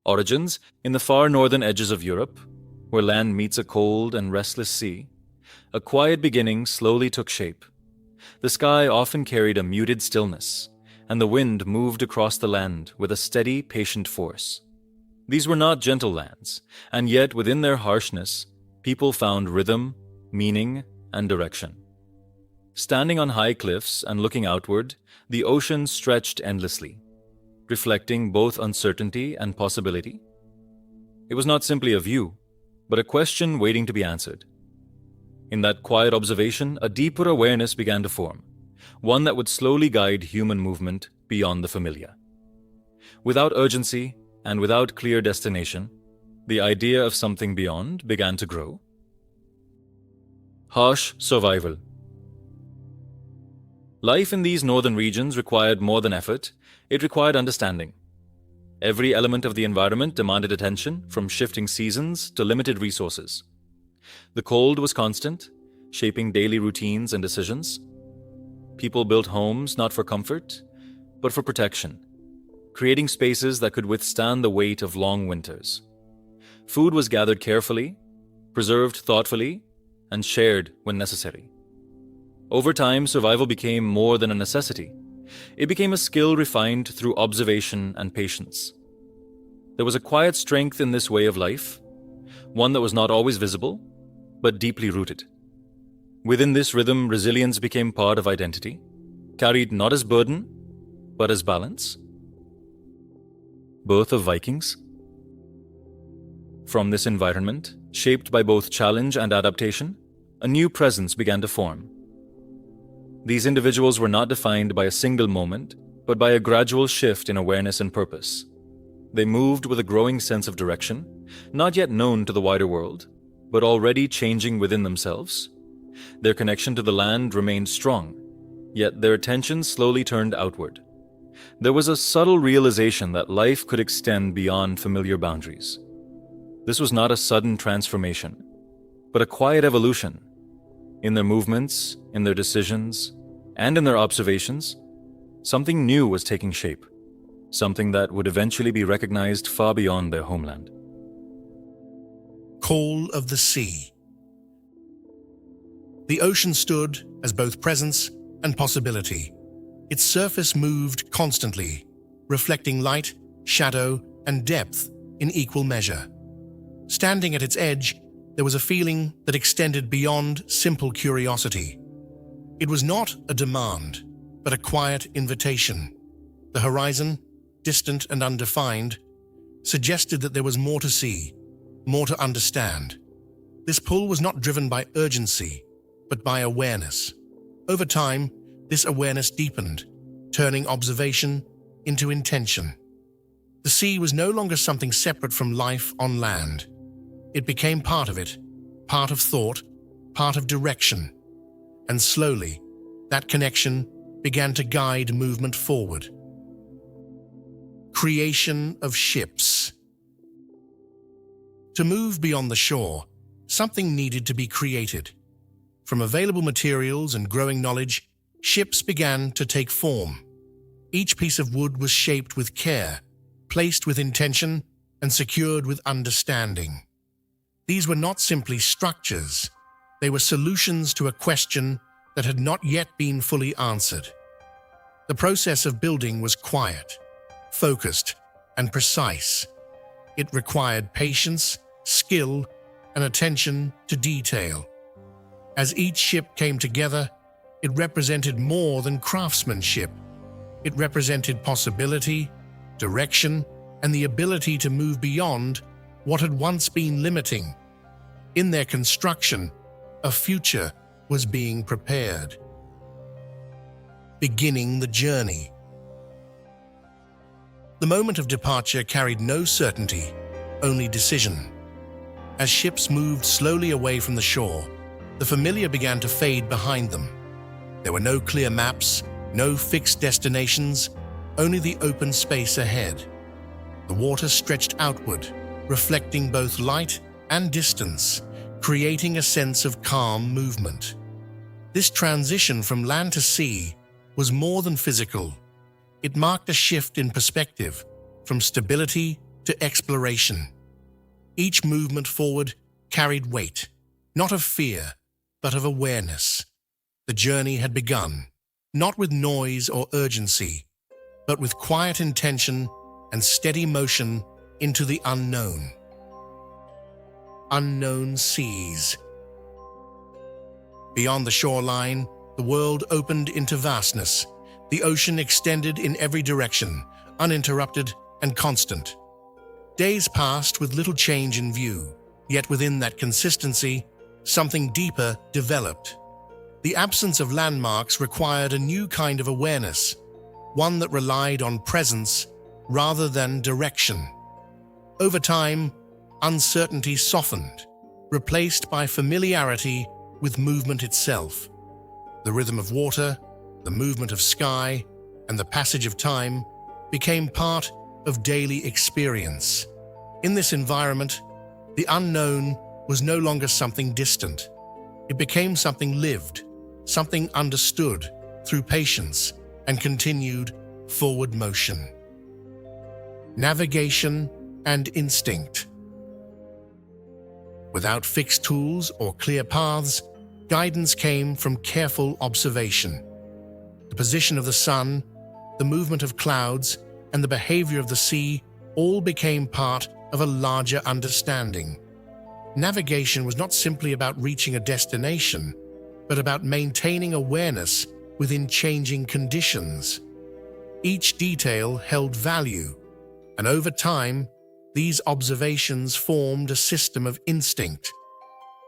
Origins in the far northern edges of Europe, where land meets a cold and restless sea, a quiet beginning slowly took shape. The sky often carried a muted stillness, and the wind moved across the land with a steady, patient force. These were not gentle lands, and yet within their harshness, people found rhythm, meaning, and direction. Standing on high cliffs and looking outward, the ocean stretched endlessly, reflecting both uncertainty and possibility. It was not simply a view, but a question waiting to be answered. In that quiet observation, a deeper awareness began to form, one that would slowly guide human movement beyond the familiar. Without urgency and without clear destination, the idea of something beyond began to grow. Harsh survival. Life in these northern regions required more than effort, it required understanding. Every element of the environment demanded attention, from shifting seasons to limited resources. The cold was constant, shaping daily routines and decisions. People built homes not for comfort, but for protection, creating spaces that could withstand the weight of long winters. Food was gathered carefully, preserved thoughtfully, and shared when necessary. Over time, survival became more than a necessity. It became a skill refined through observation and patience. There was a quiet strength in this way of life, one that was not always visible, but deeply rooted. Within this rhythm, resilience became part of identity, carried not as burden, but as balance. Birth of Vikings. From this environment, shaped by both challenge and adaptation, a new presence began to form. These individuals were not defined by a single moment, but by a gradual shift in awareness and purpose. They moved with a growing sense of direction, not yet known to the wider world, but already changing within themselves. Their connection to the land remained strong, yet their attention slowly turned outward. There was a subtle realization that life could extend beyond familiar boundaries. This was not a sudden transformation, but a quiet evolution. In their movements, in their decisions, and in their observations, something new was taking shape, something that would eventually be recognized far beyond their homeland. Call of the sea. The ocean stood as both presence and possibility. Its surface moved constantly, reflecting light, shadow, and depth in equal measure. Standing at its edge, there was a feeling that extended beyond simple curiosity. It was not a demand, but a quiet invitation. The horizon, distant and undefined, suggested that there was more to see, more to understand. This pull was not driven by urgency, but by awareness. Over time, this awareness deepened, turning observation into intention. The sea was no longer something separate from life on land. It became part of it, part of thought, part of direction. And slowly, that connection began to guide movement forward. Creation of ships. To move beyond the shore, something needed to be created. From available materials and growing knowledge, ships began to take form. Each piece of wood was shaped with care, placed with intention, and secured with understanding. These were not simply structures, they were solutions to a question that had not yet been fully answered. The process of building was quiet, focused, and precise. It required patience, skill, and attention to detail. As each ship came together, it represented more than craftsmanship. It represented possibility, direction, and the ability to move beyond what had once been limiting. In their construction, a future was being prepared. Beginning the journey. The moment of departure carried no certainty, only decision. As ships moved slowly away from the shore, the familiar began to fade behind them. There were no clear maps, no fixed destinations, only the open space ahead. The water stretched outward, reflecting both light and distance, creating a sense of calm movement. This transition from land to sea was more than physical. It marked a shift in perspective, from stability to exploration. Each movement forward carried weight, not of fear, but of awareness. The journey had begun, not with noise or urgency, but with quiet intention and steady motion into the unknown. Unknown seas. Beyond the shoreline, the world opened into vastness. The ocean extended in every direction, uninterrupted and constant. Days passed with little change in view, yet within that consistency, something deeper developed. The absence of landmarks required a new kind of awareness, one that relied on presence rather than direction. Over time, uncertainty softened, replaced by familiarity with movement itself. The rhythm of water, the movement of sky, and the passage of time became part of daily experience. In this environment, the unknown was no longer something distant. It became something lived, something understood through patience and continued forward motion. Navigation and instinct. Without fixed tools or clear paths, guidance came from careful observation. The position of the sun, the movement of clouds, and the behavior of the sea all became part of a larger understanding. Navigation was not simply about reaching a destination, but about maintaining awareness within changing conditions. Each detail held value, and over time, these observations formed a system of instinct.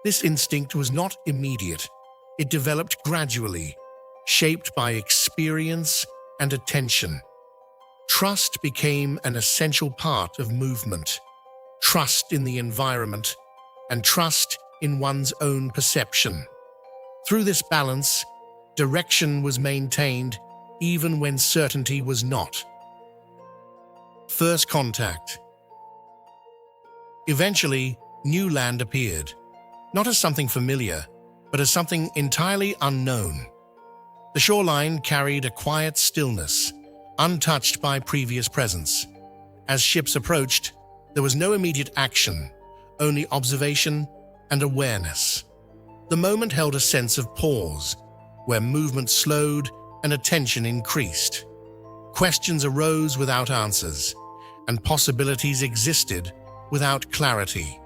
This instinct was not immediate. It developed gradually, shaped by experience and attention. Trust became an essential part of movement. Trust in the environment and trust in one's own perception. Through this balance, direction was maintained even when certainty was not. First contact. Eventually, new land appeared, not as something familiar, but as something entirely unknown. The shoreline carried a quiet stillness, untouched by previous presence. As ships approached, there was no immediate action, only observation and awareness. The moment held a sense of pause, where movement slowed and attention increased. Questions arose without answers, and possibilities existed without clarity.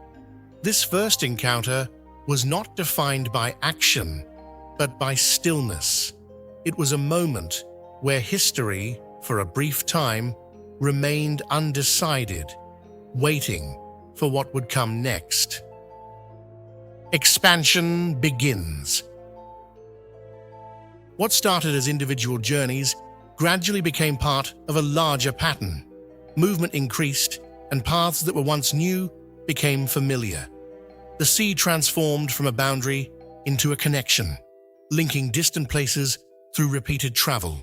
This first encounter was not defined by action, but by stillness. It was a moment where history, for a brief time, remained undecided, waiting for what would come next. Expansion begins. What started as individual journeys gradually became part of a larger pattern. Movement increased, and paths that were once new became familiar. The sea transformed from a boundary into a connection, linking distant places through repeated travel.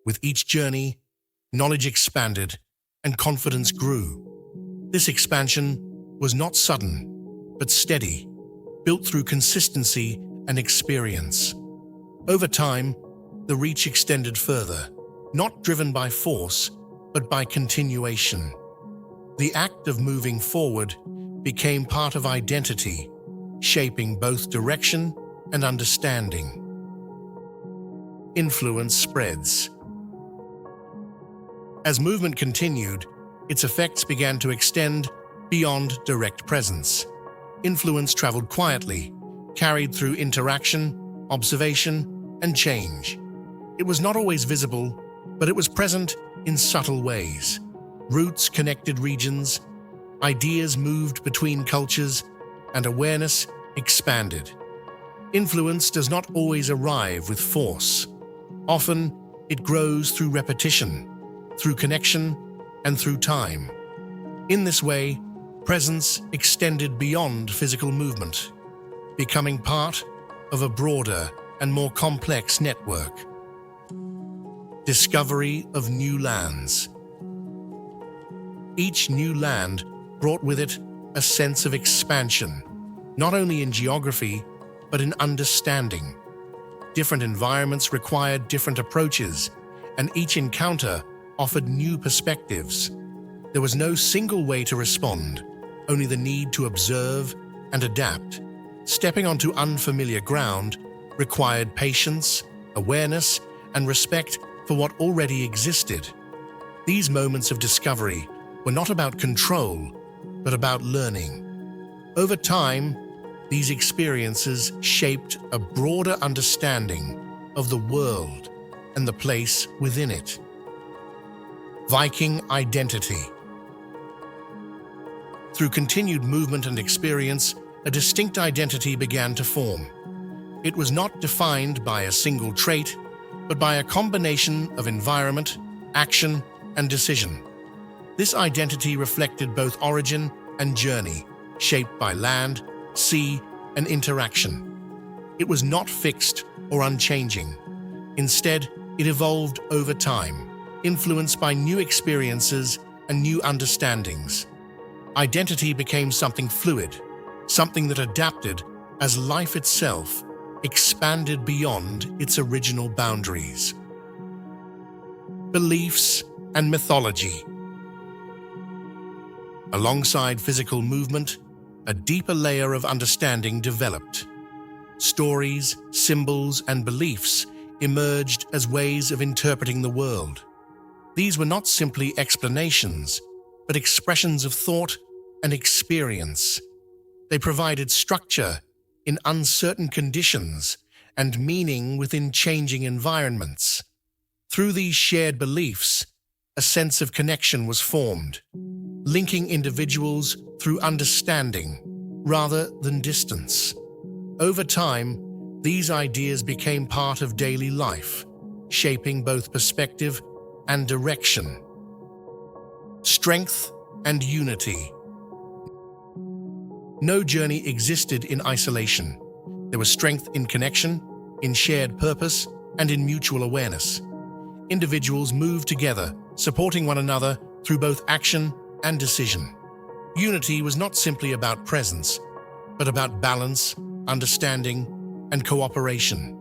With each journey, knowledge expanded and confidence grew. This expansion was not sudden, but steady, built through consistency and experience. Over time, the reach extended further, not driven by force, but by continuation. The act of moving forward became part of identity, shaping both direction and understanding. Influence spreads. As movement continued, its effects began to extend beyond direct presence. Influence traveled quietly, carried through interaction, observation, and change. It was not always visible, but it was present in subtle ways. Roots connected regions, ideas moved between cultures, and awareness expanded. Influence does not always arrive with force. Often, it grows through repetition, through connection, and through time. In this way, presence extended beyond physical movement, becoming part of a broader and more complex network. Discovery of new lands. Each new land brought with it a sense of expansion, not only in geography, but in understanding. Different environments required different approaches, and each encounter offered new perspectives. There was no single way to respond, only the need to observe and adapt. Stepping onto unfamiliar ground required patience, awareness, and respect for what already existed. These moments of discovery were not about control, but about learning. Over time, these experiences shaped a broader understanding of the world and the place within it. Viking identity. Through continued movement and experience, a distinct identity began to form. It was not defined by a single trait, but by a combination of environment, action, and decision. This identity reflected both origin and journey, shaped by land, sea, and interaction. It was not fixed or unchanging. Instead, it evolved over time, influenced by new experiences and new understandings. Identity became something fluid, something that adapted as life itself expanded beyond its original boundaries. Beliefs and mythology. Alongside physical movement, a deeper layer of understanding developed. Stories, symbols, and beliefs emerged as ways of interpreting the world. These were not simply explanations, but expressions of thought and experience. They provided structure in uncertain conditions and meaning within changing environments. Through these shared beliefs, a sense of connection was formed, linking individuals through understanding rather than distance. Over time, these ideas became part of daily life, shaping both perspective and direction. Strength and unity. No journey existed in isolation. There was strength in connection, in shared purpose, and in mutual awareness. Individuals moved together, supporting one another through both action and decision. Unity was not simply about presence, but about balance, understanding, and cooperation.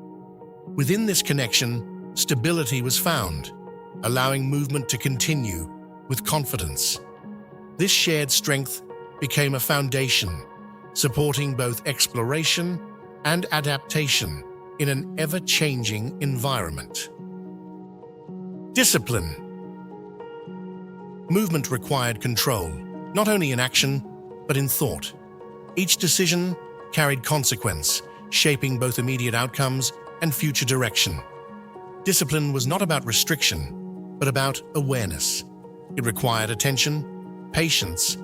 Within this connection, stability was found, allowing movement to continue with confidence. This shared strength became a foundation, supporting both exploration and adaptation in an ever-changing environment. Discipline. Movement required control, not only in action, but in thought. Each decision carried consequence, shaping both immediate outcomes and future direction. Discipline was not about restriction, but about awareness. It required attention, patience,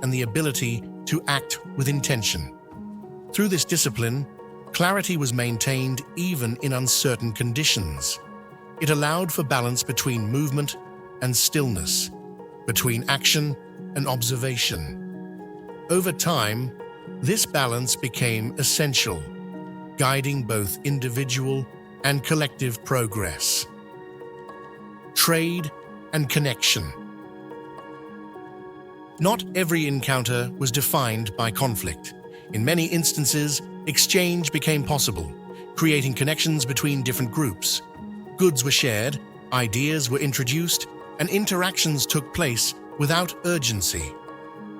and the ability to act with intention. Through this discipline, clarity was maintained even in uncertain conditions. It allowed for balance between movement and stillness, between action and observation. Over time, this balance became essential, guiding both individual and collective progress. Trade and connection. Not every encounter was defined by conflict. In many instances, exchange became possible, creating connections between different groups. Goods were shared, ideas were introduced, and interactions took place without urgency.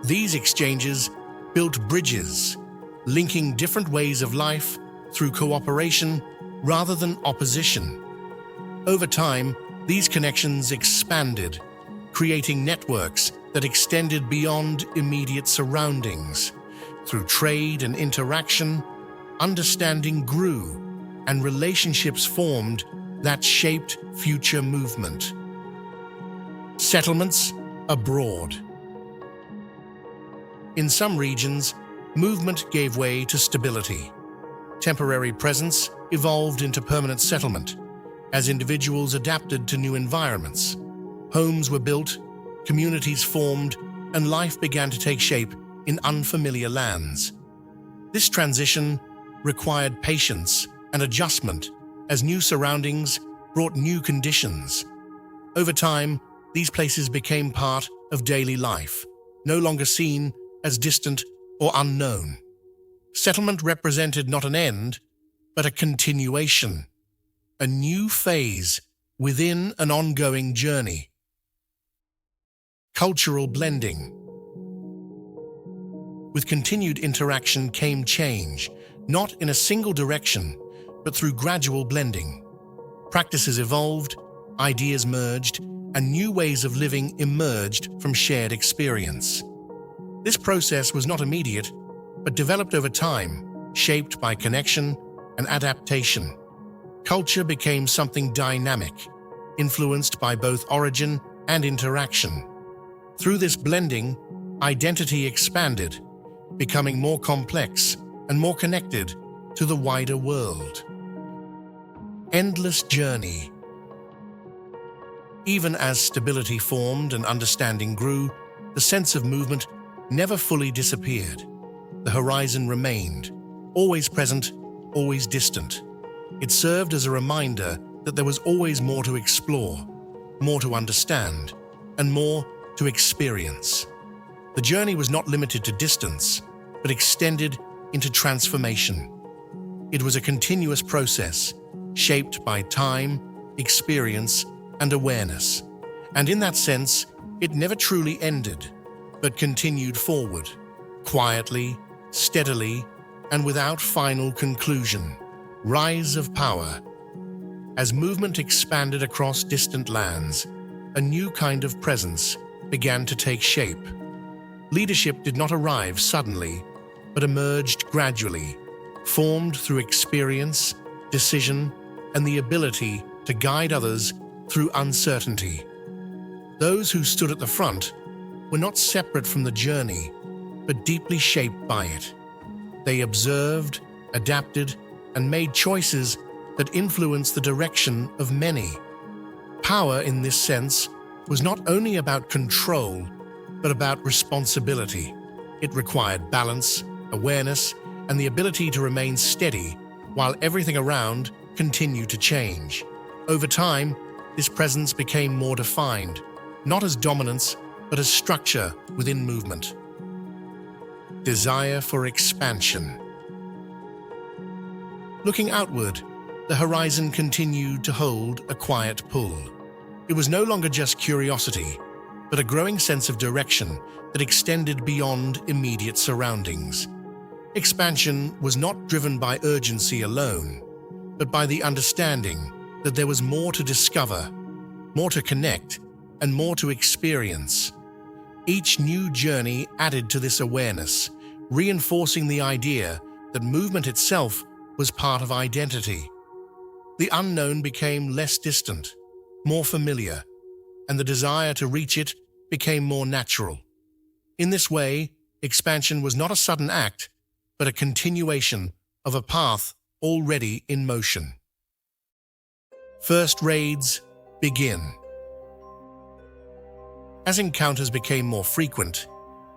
These exchanges built bridges, linking different ways of life through cooperation rather than opposition. Over time, these connections expanded, creating networks that extended beyond immediate surroundings. Through trade and interaction, understanding grew, and relationships formed that shaped future movement. Settlements abroad. In some regions, movement gave way to stability. Temporary presence evolved into permanent settlement as individuals adapted to new environments. Homes were built, communities formed, and life began to take shape in unfamiliar lands. This transition required patience and adjustment as new surroundings brought new conditions. Over time, these places became part of daily life, no longer seen as distant or unknown. Settlement represented not an end, but a continuation, a new phase within an ongoing journey. Cultural blending. With continued interaction came change, not in a single direction, but through gradual blending. Practices evolved, ideas merged, and new ways of living emerged from shared experience. This process was not immediate, but developed over time, shaped by connection and adaptation. Culture became something dynamic, influenced by both origin and interaction. Through this blending, identity expanded, becoming more complex and more connected to the wider world. Endless journey. Even as stability formed and understanding grew, the sense of movement never fully disappeared. The horizon remained, always present, always distant. It served as a reminder that there was always more to explore, more to understand, and more to experience. The journey was not limited to distance, but extended into transformation. It was a continuous process, shaped by time, experience, and awareness. And in that sense, it never truly ended, but continued forward, quietly, steadily, and without final conclusion. Rise of power. As movement expanded across distant lands, a new kind of presence began to take shape. Leadership did not arrive suddenly, but emerged gradually, formed through experience, decision, and the ability to guide others through uncertainty. Those who stood at the front were not separate from the journey, but deeply shaped by it. They observed, adapted, and made choices that influenced the direction of many. Power, in this sense, was not only about control, but about responsibility. It required balance, awareness, and the ability to remain steady while everything around continued to change. Over time, this presence became more defined, not as dominance, but as structure within movement. Desire for expansion. Looking outward, the horizon continued to hold a quiet pull. It was no longer just curiosity, but a growing sense of direction that extended beyond immediate surroundings. Expansion was not driven by urgency alone, but by the understanding that there was more to discover, more to connect, and more to experience. Each new journey added to this awareness, reinforcing the idea that movement itself was part of identity. The unknown became less distant, more familiar, and the desire to reach it became more natural. In this way, expansion was not a sudden act, but a continuation of a path already in motion. First raids begin. As encounters became more frequent,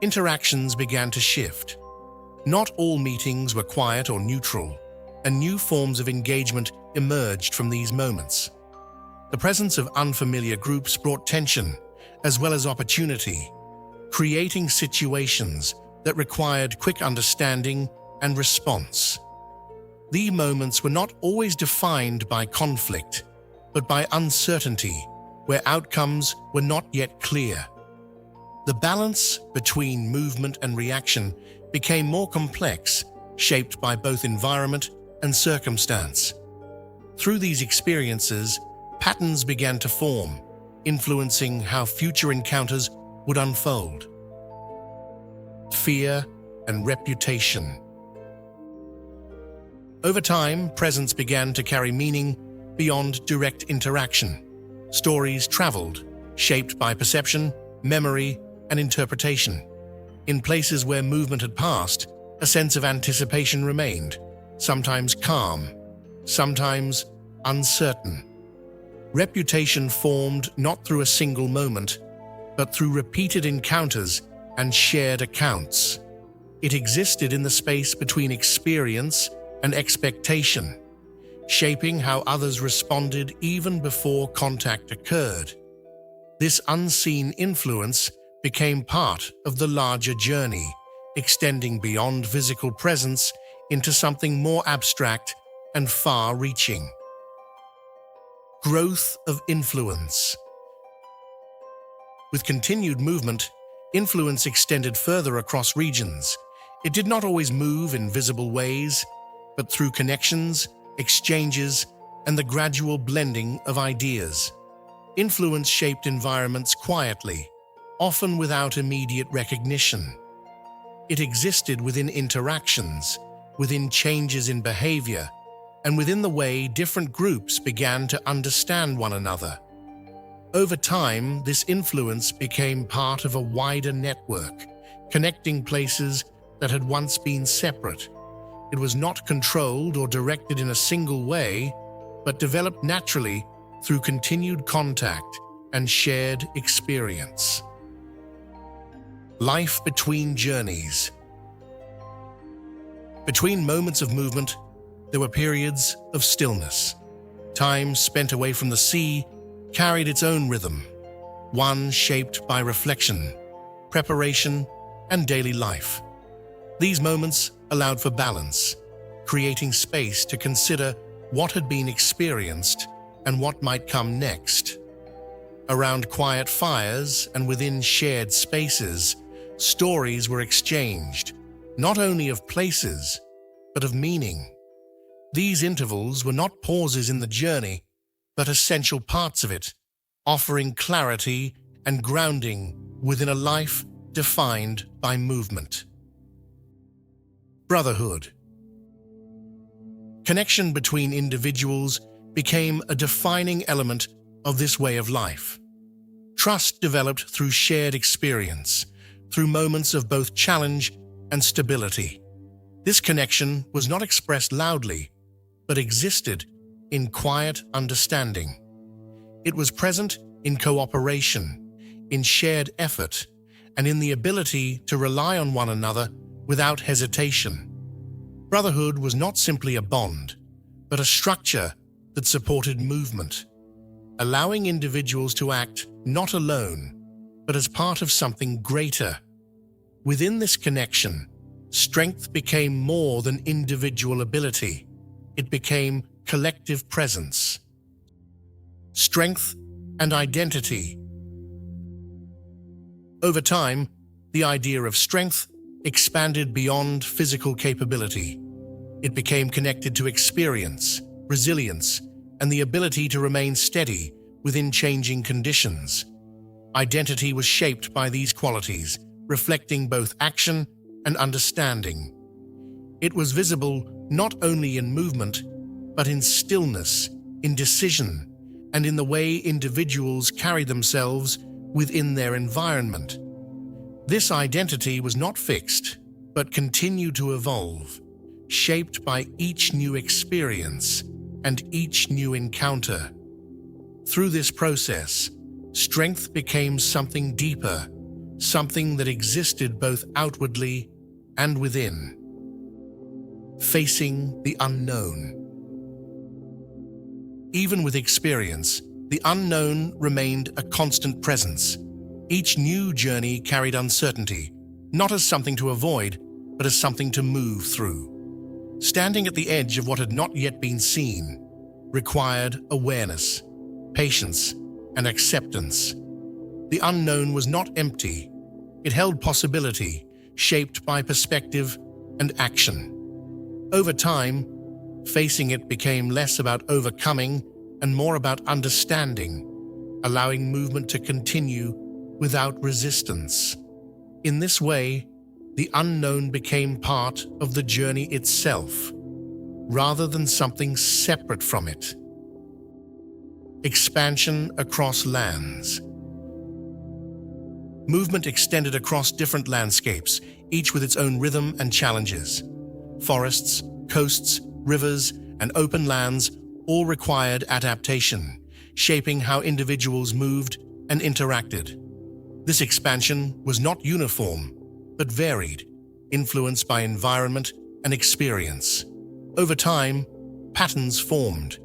interactions began to shift. Not all meetings were quiet or neutral, and new forms of engagement emerged from these moments. The presence of unfamiliar groups brought tension, as well as opportunity, creating situations that required quick understanding and response. These moments were not always defined by conflict, but by uncertainty, where outcomes were not yet clear. The balance between movement and reaction became more complex, shaped by both environment and circumstance. Through these experiences, patterns began to form, influencing how future encounters would unfold. Fear and reputation. Over time, presence began to carry meaning beyond direct interaction. Stories traveled, shaped by perception, memory, and interpretation. In places where movement had passed, a sense of anticipation remained, sometimes calm, sometimes uncertain. Reputation formed not through a single moment, but through repeated encounters and shared accounts. It existed in the space between experience and expectation, shaping how others responded even before contact occurred. This unseen influence became part of the larger journey, extending beyond physical presence into something more abstract and far-reaching. Growth of influence. With continued movement, influence extended further across regions. It did not always move in visible ways, but through connections, exchanges, and the gradual blending of ideas. Influence shaped environments quietly, often without immediate recognition. It existed within interactions, within changes in behavior, and within the way different groups began to understand one another. Over time, this influence became part of a wider network, connecting places that had once been separate. It was not controlled or directed in a single way, but developed naturally through continued contact and shared experience. Life between journeys. Between moments of movement, there were periods of stillness. Time spent away from the sea carried its own rhythm, one shaped by reflection, preparation, and daily life. These moments allowed for balance, creating space to consider what had been experienced and what might come next. Around quiet fires and within shared spaces, stories were exchanged, not only of places, but of meaning. These intervals were not pauses in the journey, but essential parts of it, offering clarity and grounding within a life defined by movement. Brotherhood. Connection between individuals became a defining element of this way of life. Trust developed through shared experience, through moments of both challenge and stability. This connection was not expressed loudly, but existed in quiet understanding. It was present in cooperation, in shared effort, and in the ability to rely on one another without hesitation. Brotherhood was not simply a bond, but a structure that supported movement, allowing individuals to act not alone, but as part of something greater. Within this connection, strength became more than individual ability. It became collective presence. Strength and identity. Over time, the idea of strength expanded beyond physical capability. It became connected to experience, resilience, and the ability to remain steady within changing conditions. Identity was shaped by these qualities, reflecting both action and understanding. It was visible not only in movement, but in stillness, in decision, and in the way individuals carry themselves within their environment. This identity was not fixed, but continued to evolve, shaped by each new experience and each new encounter. Through this process, strength became something deeper, something that existed both outwardly and within. Facing the unknown. Even with experience, the unknown remained a constant presence. Each new journey carried uncertainty, not as something to avoid, but as something to move through. Standing at the edge of what had not yet been seen required awareness, patience, and acceptance. The unknown was not empty. It held possibility, shaped by perspective and action. Over time, facing it became less about overcoming and more about understanding, allowing movement to continue without resistance. In this way, the unknown became part of the journey itself, rather than something separate from it. Expansion across lands. Movement extended across different landscapes, each with its own rhythm and challenges. Forests, coasts, rivers, and open lands all required adaptation, shaping how individuals moved and interacted. This expansion was not uniform, but varied, influenced by environment and experience. Over time, patterns formed,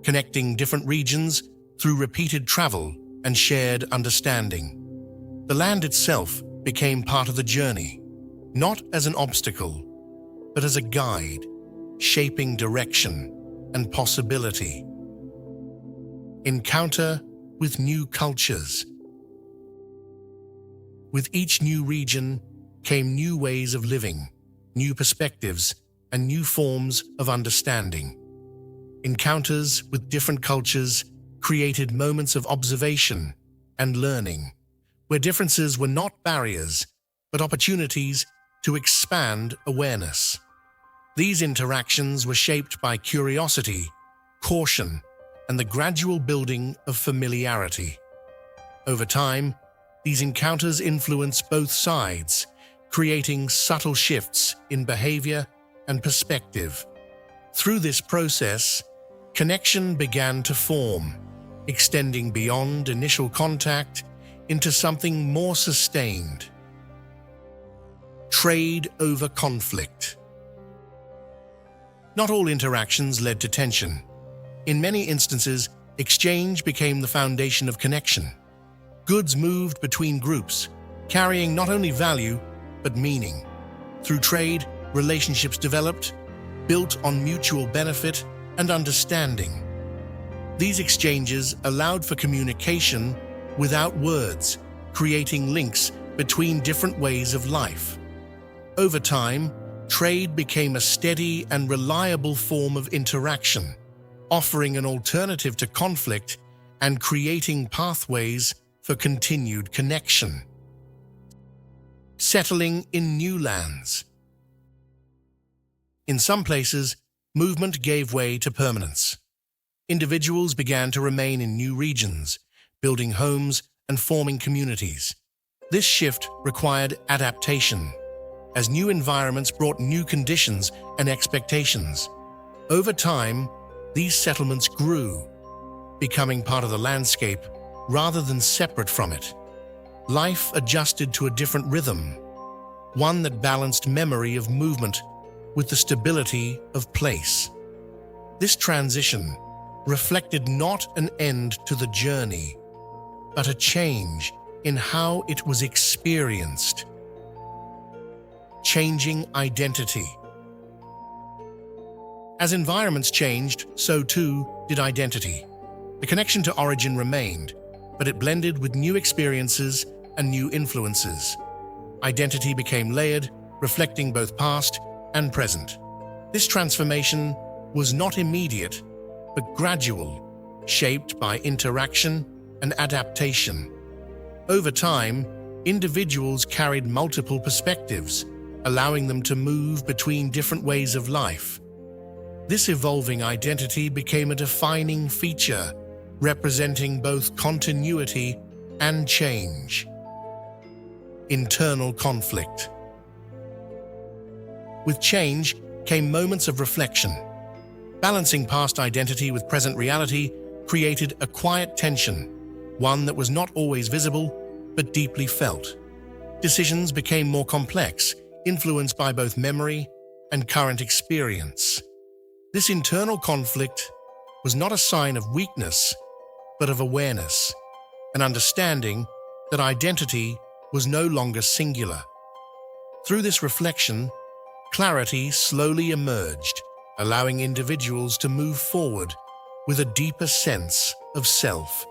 connecting different regions through repeated travel and shared understanding. The land itself became part of the journey, not as an obstacle, but as a guide, shaping direction and possibility. Encounter with new cultures. With each new region came new ways of living, new perspectives, and new forms of understanding. Encounters with different cultures created moments of observation and learning, where differences were not barriers, but opportunities to expand awareness. These interactions were shaped by curiosity, caution, and the gradual building of familiarity. Over time, these encounters influence both sides, creating subtle shifts in behavior and perspective. Through this process, connection began to form, extending beyond initial contact into something more sustained. Trade over conflict. Not all interactions led to tension. In many instances, exchange became the foundation of connection. Goods moved between groups, carrying not only value, but meaning. Through trade, relationships developed, built on mutual benefit and understanding. These exchanges allowed for communication without words, creating links between different ways of life. Over time, trade became a steady and reliable form of interaction, offering an alternative to conflict and creating pathways for continued connection. Settling in new lands. In some places, movement gave way to permanence. Individuals began to remain in new regions, building homes and forming communities. This shift required adaptation, as new environments brought new conditions and expectations. Over time, these settlements grew, becoming part of the landscape rather than separate from it. Life adjusted to a different rhythm, one that balanced memory of movement with the stability of place. This transition reflected not an end to the journey, but a change in how it was experienced. Changing identity. As environments changed, so too did identity. The connection to origin remained, but it blended with new experiences and new influences. Identity became layered, reflecting both past and present. This transformation was not immediate, but gradual, shaped by interaction and adaptation. Over time, individuals carried multiple perspectives, allowing them to move between different ways of life. This evolving identity became a defining feature, representing both continuity and change. Internal conflict. With change came moments of reflection. Balancing past identity with present reality created a quiet tension, one that was not always visible, but deeply felt. Decisions became more complex, influenced by both memory and current experience. This internal conflict was not a sign of weakness, but of awareness, an understanding that identity was no longer singular. Through this reflection, clarity slowly emerged, allowing individuals to move forward with a deeper sense of self.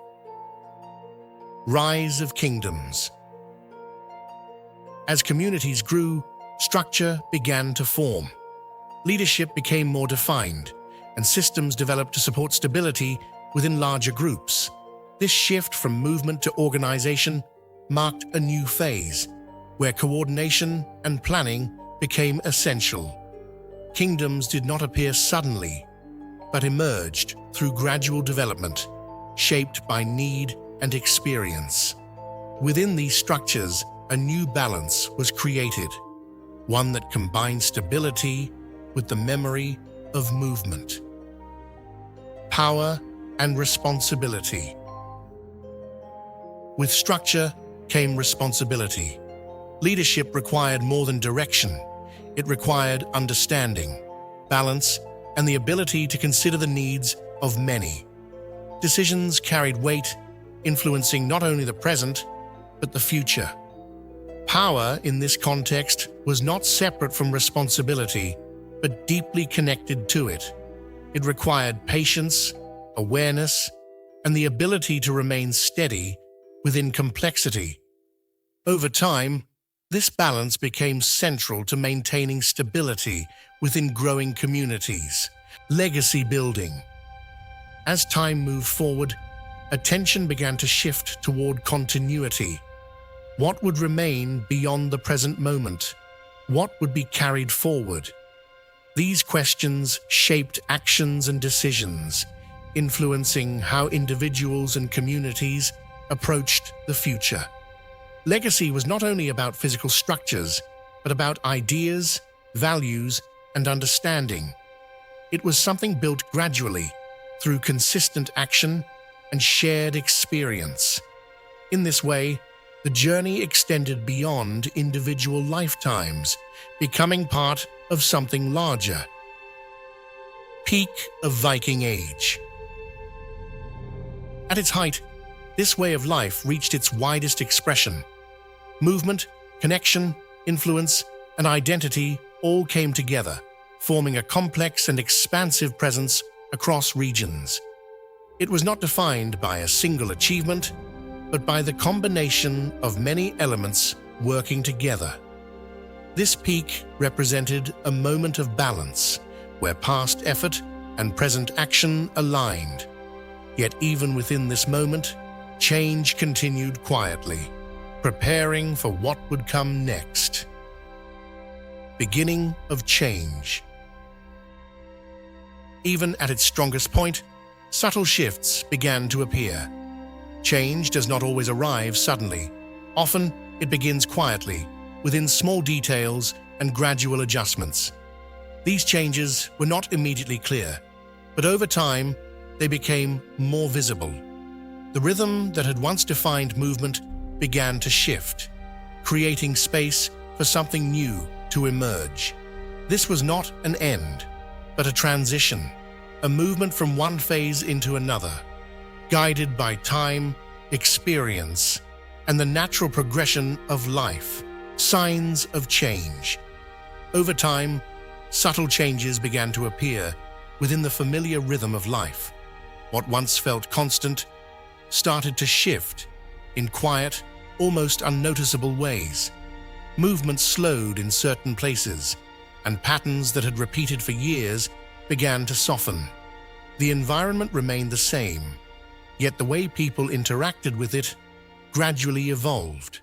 Rise of kingdoms. As communities grew, structure began to form. Leadership became more defined, and systems developed to support stability within larger groups. This shift from movement to organization marked a new phase, where coordination and planning became essential. Kingdoms did not appear suddenly, but emerged through gradual development, shaped by need and experience. Within these structures, a new balance was created, one that combined stability with the memory of movement. Power and responsibility. With structure came responsibility. Leadership required more than direction. It required understanding, balance, and the ability to consider the needs of many. Decisions carried weight, influencing not only the present, but the future. Power in this context was not separate from responsibility, but deeply connected to it. It required patience, awareness, and the ability to remain steady within complexity. Over time, this balance became central to maintaining stability within growing communities. Legacy building. As time moved forward, attention began to shift toward continuity. What would remain beyond the present moment? What would be carried forward? These questions shaped actions and decisions, influencing how individuals and communities approached the future. Legacy was not only about physical structures, but about ideas, values, and understanding. It was something built gradually, through consistent action and shared experience. In this way, the journey extended beyond individual lifetimes, becoming part of something larger. Peak of Viking Age. At its height, this way of life reached its widest expression. Movement, connection, influence, and identity all came together, forming a complex and expansive presence across regions. It was not defined by a single achievement, but by the combination of many elements working together. This peak represented a moment of balance, where past effort and present action aligned. Yet even within this moment, change continued quietly, preparing for what would come next. Beginning of change. Even at its strongest point, subtle shifts began to appear. Change does not always arrive suddenly. Often, it begins quietly, within small details and gradual adjustments. These changes were not immediately clear, but over time, they became more visible. The rhythm that had once defined movement began to shift, creating space for something new to emerge. This was not an end, but a transition, a movement from one phase into another, guided by time, experience, and the natural progression of life. Signs of change. Over time, subtle changes began to appear within the familiar rhythm of life. What once felt constant started to shift in quiet, almost unnoticeable ways. Movement slowed in certain places, and patterns that had repeated for years began to soften. The environment remained the same, yet the way people interacted with it gradually evolved.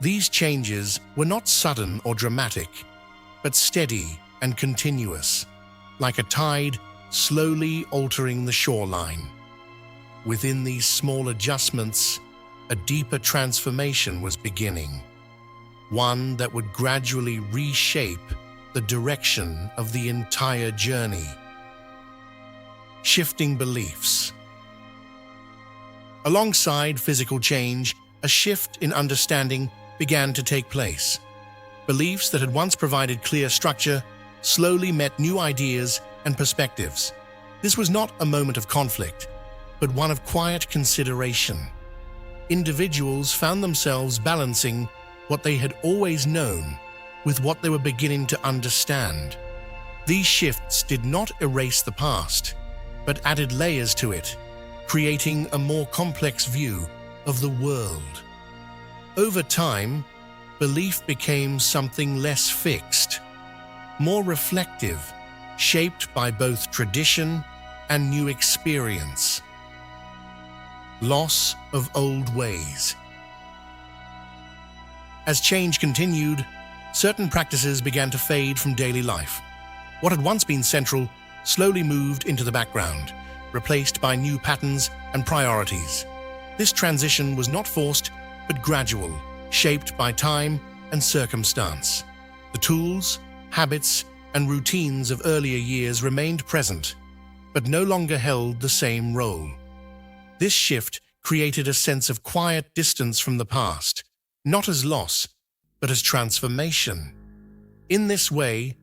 These changes were not sudden or dramatic, but steady and continuous, like a tide slowly altering the shoreline. Within these small adjustments, a deeper transformation was beginning, one that would gradually reshape the direction of the entire journey. Shifting beliefs. Alongside physical change, a shift in understanding began to take place. Beliefs that had once provided clear structure slowly met new ideas and perspectives. This was not a moment of conflict, but one of quiet consideration. Individuals found themselves balancing what they had always known with what they were beginning to understand. These shifts did not erase the past, but added layers to it, creating a more complex view of the world. Over time, belief became something less fixed, more reflective, shaped by both tradition and new experience. Loss of old ways. As change continued, certain practices began to fade from daily life. What had once been central slowly moved into the background, replaced by new patterns and priorities. This transition was not forced, but gradual, shaped by time and circumstance. The tools, habits, and routines of earlier years remained present, but no longer held the same role. This shift created a sense of quiet distance from the past, not as loss, but as transformation. In this way,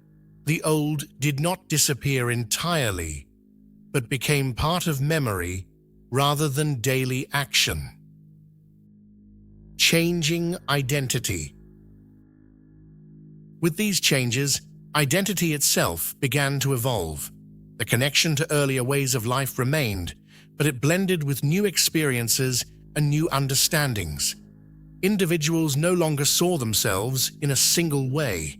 the old did not disappear entirely, but became part of memory rather than daily action. Changing identity. With these changes, identity itself began to evolve. The connection to earlier ways of life remained, but it blended with new experiences and new understandings. Individuals no longer saw themselves in a single way,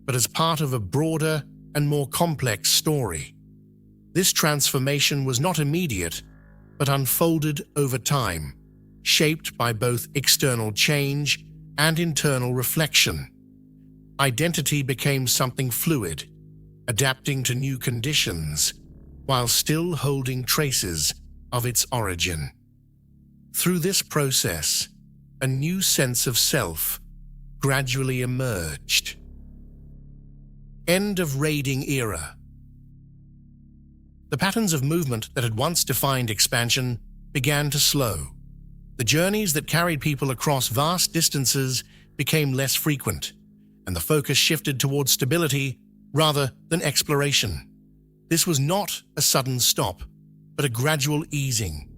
but as part of a broader and more complex story. This transformation was not immediate, but unfolded over time, shaped by both external change and internal reflection. Identity became something fluid, adapting to new conditions, while still holding traces of its origin. Through this process, a new sense of self gradually emerged. End of raiding era. The patterns of movement that had once defined expansion began to slow. The journeys that carried people across vast distances became less frequent, and the focus shifted towards stability rather than exploration. This was not a sudden stop, but a gradual easing.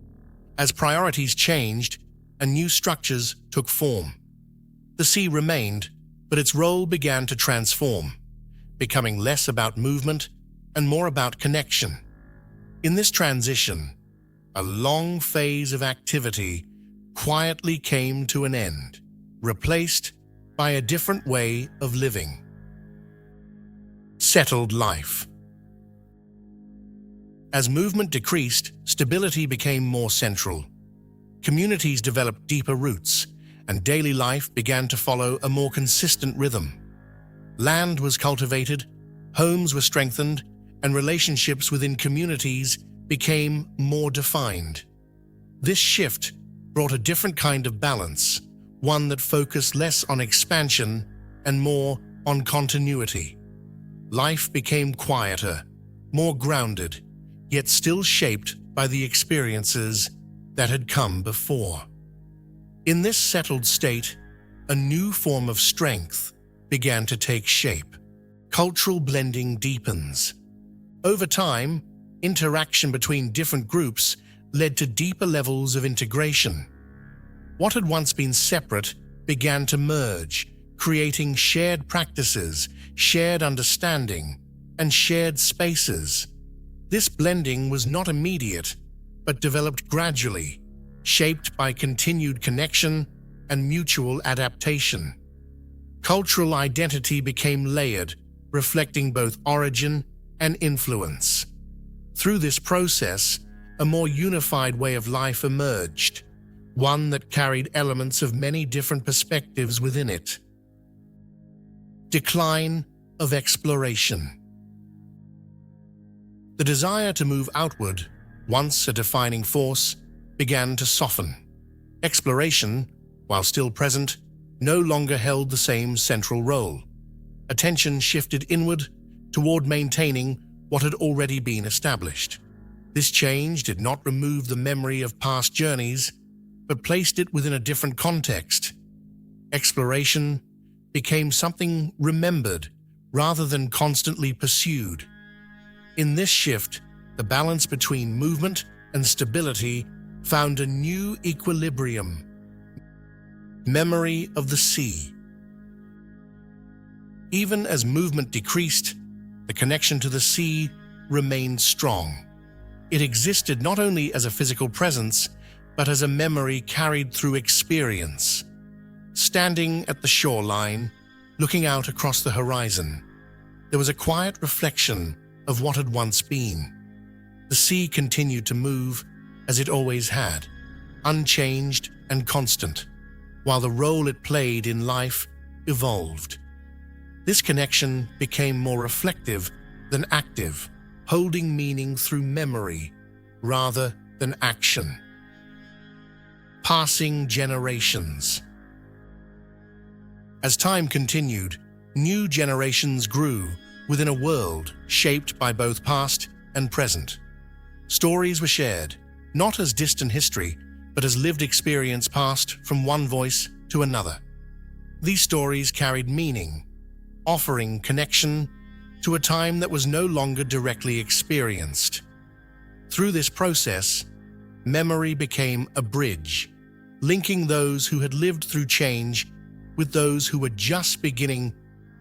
As priorities changed and new structures took form, the sea remained, but its role began to transform, becoming less about movement and more about connection. In this transition, a long phase of activity quietly came to an end, replaced by a different way of living. Settled life. As movement decreased, stability became more central. Communities developed deeper roots, and daily life began to follow a more consistent rhythm. Land was cultivated, homes were strengthened, and relationships within communities became more defined. This shift brought a different kind of balance, one that focused less on expansion and more on continuity. Life became quieter, more grounded, yet still shaped by the experiences that had come before. In this settled state, a new form of strength began to take shape. Cultural blending deepens. Over time, interaction between different groups led to deeper levels of integration. What had once been separate began to merge, creating shared practices, shared understanding, and shared spaces. This blending was not immediate, but developed gradually, shaped by continued connection and mutual adaptation. Cultural identity became layered, reflecting both origin and influence. Through this process, a more unified way of life emerged, one that carried elements of many different perspectives within it. Decline of exploration. The desire to move outward, once a defining force, began to soften. Exploration, while still present, no longer held the same central role. Attention shifted inward toward maintaining what had already been established. This change did not remove the memory of past journeys, but placed it within a different context. Exploration became something remembered rather than constantly pursued. In this shift, the balance between movement and stability found a new equilibrium. Memory of the sea. Even as movement decreased, the connection to the sea remained strong. It existed not only as a physical presence, but as a memory carried through experience. Standing at the shoreline, looking out across the horizon, there was a quiet reflection of what had once been. The sea continued to move as it always had, unchanged and constant, while the role it played in life evolved. This connection became more reflective than active, holding meaning through memory rather than action. Passing generations. As time continued, new generations grew within a world shaped by both past and present. Stories were shared, not as distant history, but as lived experience passed from one voice to another. These stories carried meaning, offering connection to a time that was no longer directly experienced. Through this process, memory became a bridge, linking those who had lived through change with those who were just beginning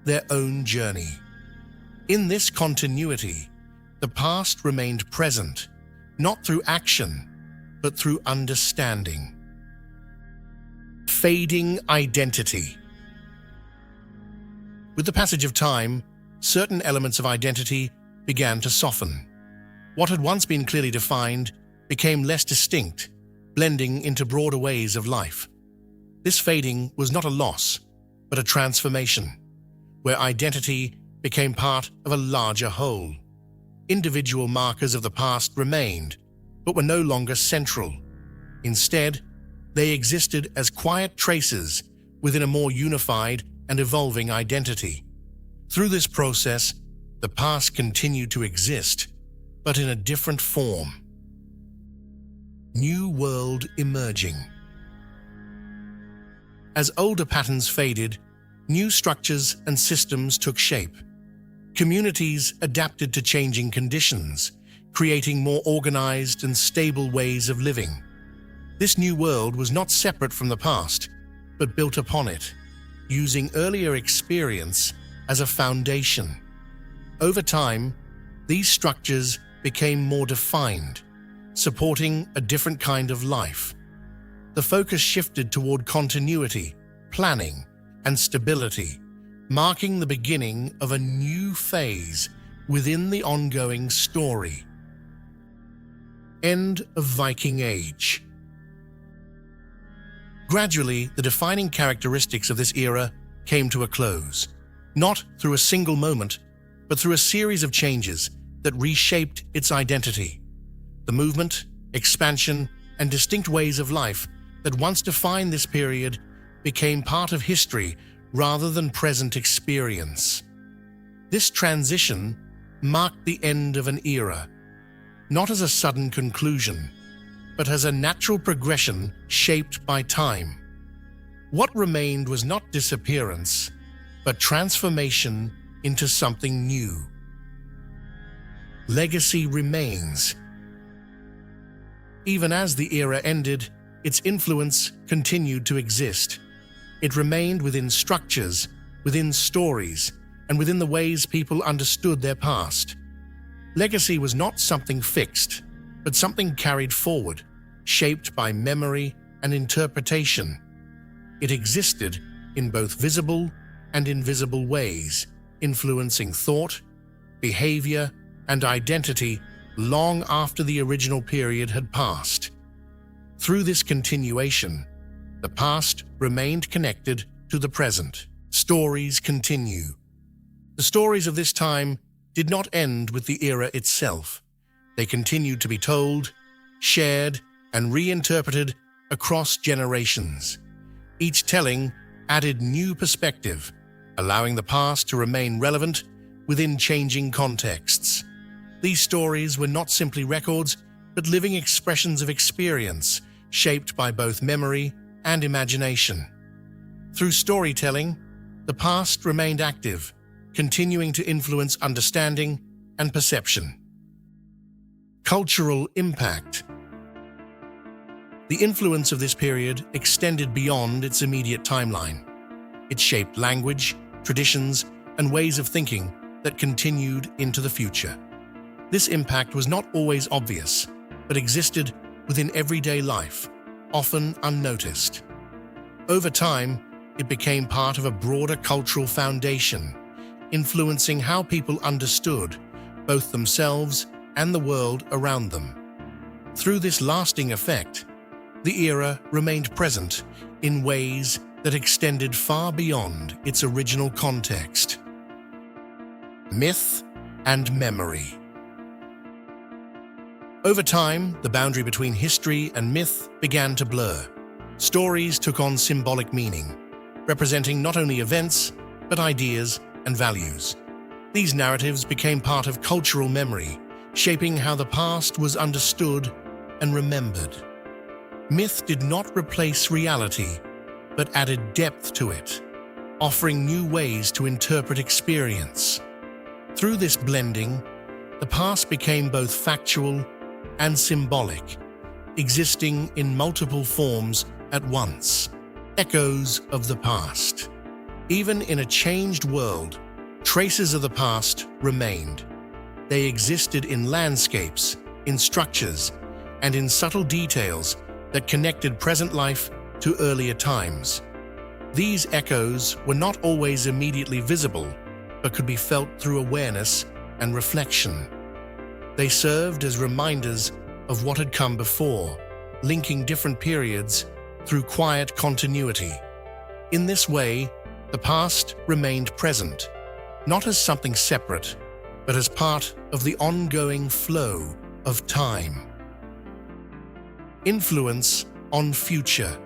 their own journey. In this continuity, the past remained present, not through action, but through understanding. Fading identity. With the passage of time, certain elements of identity began to soften. What had once been clearly defined became less distinct, blending into broader ways of life. This fading was not a loss, but a transformation, where identity became part of a larger whole. Individual markers of the past remained, but were no longer central. Instead, they existed as quiet traces within a more unified and evolving identity. Through this process, the past continued to exist, but in a different form. New world emerging. As older patterns faded, new structures and systems took shape. Communities adapted to changing conditions, creating more organized and stable ways of living. This new world was not separate from the past, but built upon it, using earlier experience as a foundation. Over time, these structures became more defined, supporting a different kind of life. The focus shifted toward continuity, planning, and stability, marking the beginning of a new phase within the ongoing story. End of Viking Age. Gradually, the defining characteristics of this era came to a close, not through a single moment, but through a series of changes that reshaped its identity. The movement, expansion, and distinct ways of life that once defined this period became part of history rather than present experience. This transition marked the end of an era, not as a sudden conclusion, but as a natural progression shaped by time. What remained was not disappearance, but transformation into something new. Legacy remains. Even as the era ended, its influence continued to exist. It remained within structures, within stories, and within the ways people understood their past. Legacy was not something fixed, but something carried forward, shaped by memory and interpretation. It existed in both visible and invisible ways, influencing thought, behavior, and identity long after the original period had passed. Through this continuation, the past remained connected to the present. Stories continue. The stories of this time did not end with the era itself. They continued to be told, shared, and reinterpreted across generations. Each telling added new perspective, allowing the past to remain relevant within changing contexts. These stories were not simply records, but living expressions of experience, shaped by both memory and imagination. Through storytelling, the past remained active, continuing to influence understanding and perception. Cultural impact. The influence of this period extended beyond its immediate timeline. It shaped language, traditions, and ways of thinking that continued into the future. This impact was not always obvious, but existed within everyday life, often unnoticed. Over time, it became part of a broader cultural foundation, influencing how people understood both themselves and the world around them. Through this lasting effect, the era remained present in ways that extended far beyond its original context. Myth and memory. Over time, the boundary between history and myth began to blur. Stories took on symbolic meaning, representing not only events, but ideas and values. These narratives became part of cultural memory, shaping how the past was understood and remembered. Myth did not replace reality, but added depth to it, offering new ways to interpret experience. Through this blending, the past became both factual and symbolic, existing in multiple forms at once. Echoes of the past. Even in a changed world, traces of the past remained. They existed in landscapes, in structures, and in subtle details that connected present life to earlier times. These echoes were not always immediately visible, but could be felt through awareness and reflection. They served as reminders of what had come before, linking different periods through quiet continuity. In this way, the past remained present, not as something separate, but as part of the ongoing flow of time. Influence on future.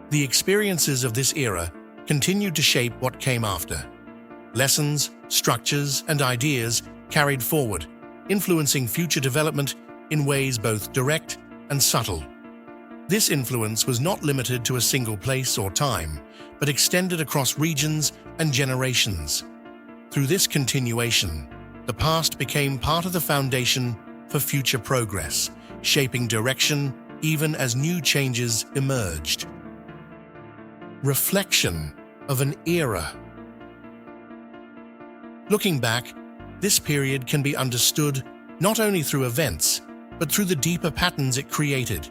The experiences of this era continued to shape what came after. Lessons, structures, and ideas carried forward, influencing future development in ways both direct and subtle. This influence was not limited to a single place or time, but extended across regions and generations. Through this continuation, the past became part of the foundation for future progress, shaping direction even as new changes emerged. Reflection of an era. Looking back, this period can be understood not only through events, but through the deeper patterns it created.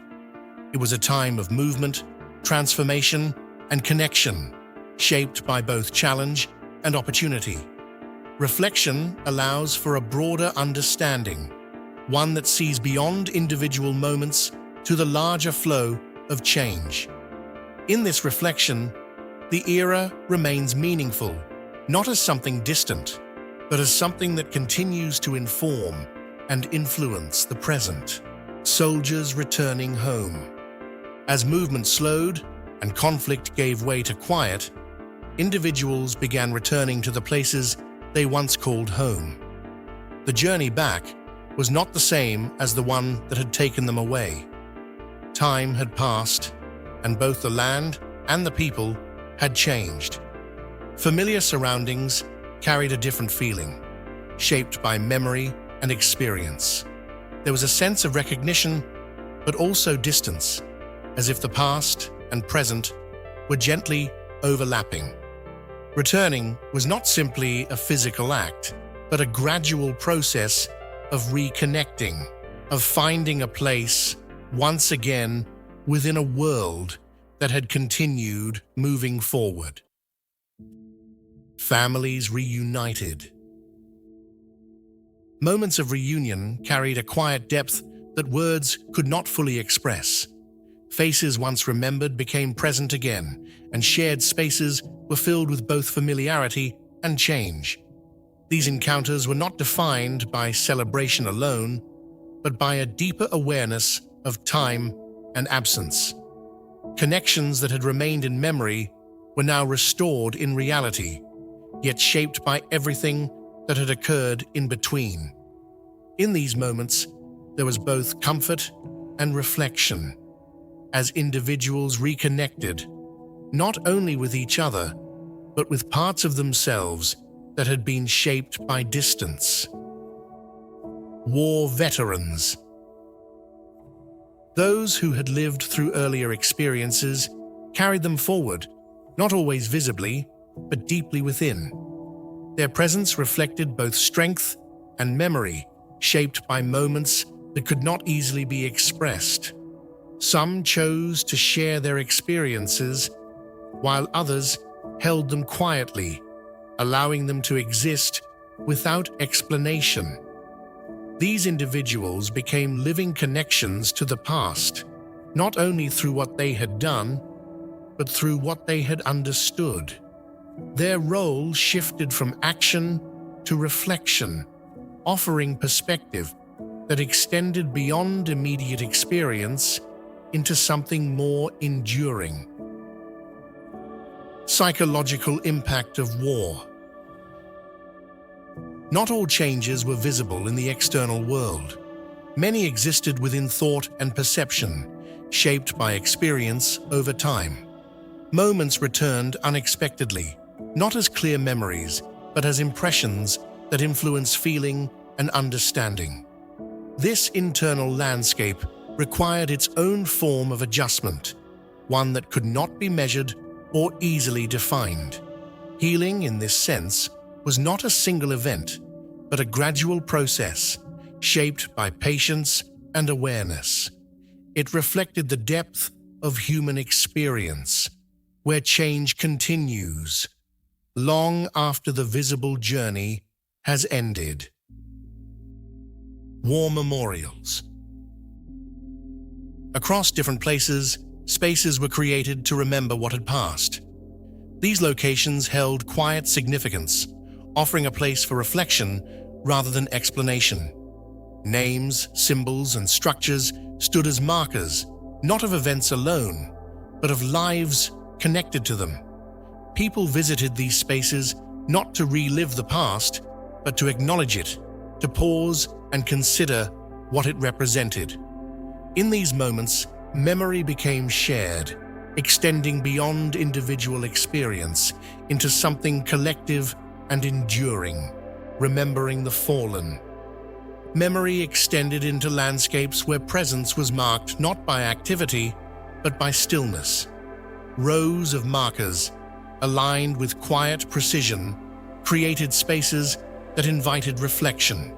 It was a time of movement, transformation, and connection, shaped by both challenge and opportunity. Reflection allows for a broader understanding, one that sees beyond individual moments to the larger flow of change. In this reflection, the era remains meaningful, not as something distant, but as something that continues to inform and influence the present. Soldiers returning home. As movement slowed and conflict gave way to quiet, individuals began returning to the places they once called home. The journey back was not the same as the one that had taken them away. Time had passed, and both the land and the people had changed. Familiar surroundings carried a different feeling, shaped by memory and experience. There was a sense of recognition, but also distance, as if the past and present were gently overlapping. Returning was not simply a physical act, but a gradual process of reconnecting, of finding a place once again within a world that had continued moving forward. Families reunited. Moments of reunion carried a quiet depth that words could not fully express. Faces once remembered became present again, and shared spaces were filled with both familiarity and change. These encounters were not defined by celebration alone, but by a deeper awareness of time and absence. Connections that had remained in memory were now restored in reality, yet shaped by everything that had occurred in between. In these moments, there was both comfort and reflection, as individuals reconnected, not only with each other, but with parts of themselves that had been shaped by distance. War veterans. Those who had lived through earlier experiences carried them forward, not always visibly, but deeply within. Their presence reflected both strength and memory, shaped by moments that could not easily be expressed. Some chose to share their experiences, while others held them quietly, allowing them to exist without explanation. These individuals became living connections to the past, not only through what they had done, but through what they had understood. Their role shifted from action to reflection, offering perspective that extended beyond immediate experience into something more enduring. Psychological impact of war. Not all changes were visible in the external world. Many existed within thought and perception, shaped by experience over time. Moments returned unexpectedly, not as clear memories, but as impressions that influence feeling and understanding. This internal landscape required its own form of adjustment, one that could not be measured or easily defined. Healing, in this sense, was not a single event, but a gradual process, shaped by patience and awareness. It reflected the depth of human experience, where change continues, long after the visible journey has ended. War memorials. Across different places, spaces were created to remember what had passed. These locations held quiet significance, offering a place for reflection rather than explanation. Names, symbols, and structures stood as markers, not of events alone, but of lives connected to them. People visited these spaces not to relive the past, but to acknowledge it, to pause and consider what it represented. In these moments, memory became shared, extending beyond individual experience into something collective and enduring, remembering the fallen. Memory extended into landscapes where presence was marked not by activity, but by stillness. Rows of markers, aligned with quiet precision, created spaces that invited reflection.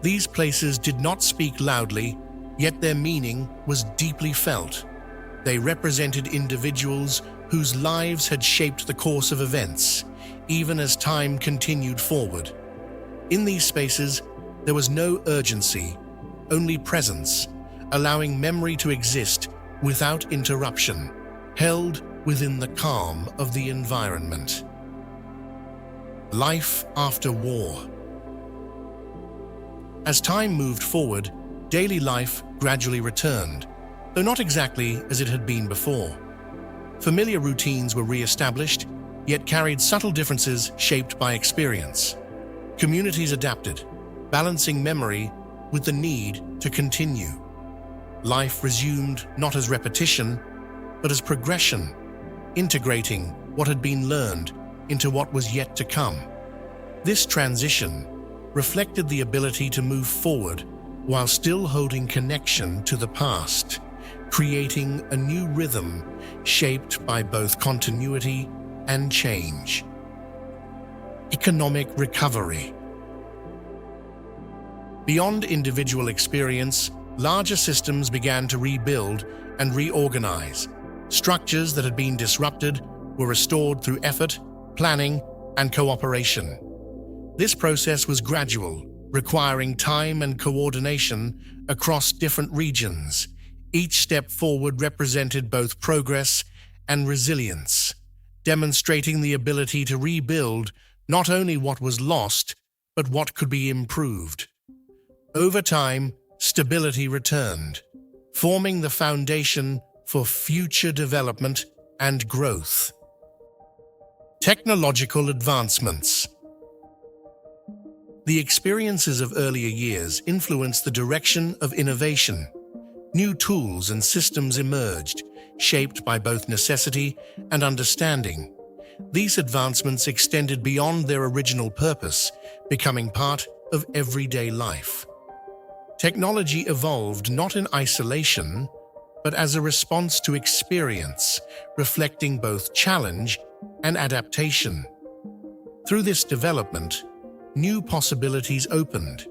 These places did not speak loudly, yet their meaning was deeply felt. They represented individuals whose lives had shaped the course of events, even as time continued forward. In these spaces, there was no urgency, only presence, allowing memory to exist without interruption, held within the calm of the environment. Life after war. As time moved forward, daily life gradually returned, though not exactly as it had been before. Familiar routines were re-established, yet carried subtle differences shaped by experience. Communities adapted, balancing memory with the need to continue. Life resumed not as repetition, but as progression, integrating what had been learned into what was yet to come. This transition reflected the ability to move forward while still holding connection to the past, creating a new rhythm shaped by both continuity and change. Economic recovery. Beyond individual experience, larger systems began to rebuild and reorganize. Structures that had been disrupted were restored through effort, planning, and cooperation. This process was gradual, requiring time and coordination across different regions. Each step forward represented both progress and resilience, demonstrating the ability to rebuild not only what was lost, but what could be improved. Over time, stability returned, forming the foundation for future development and growth. Technological advancements. The experiences of earlier years influenced the direction of innovation. New tools and systems emerged, shaped by both necessity and understanding. These advancements extended beyond their original purpose, becoming part of everyday life. Technology evolved not in isolation, but as a response to experience, reflecting both challenge and adaptation. Through this development, new possibilities opened,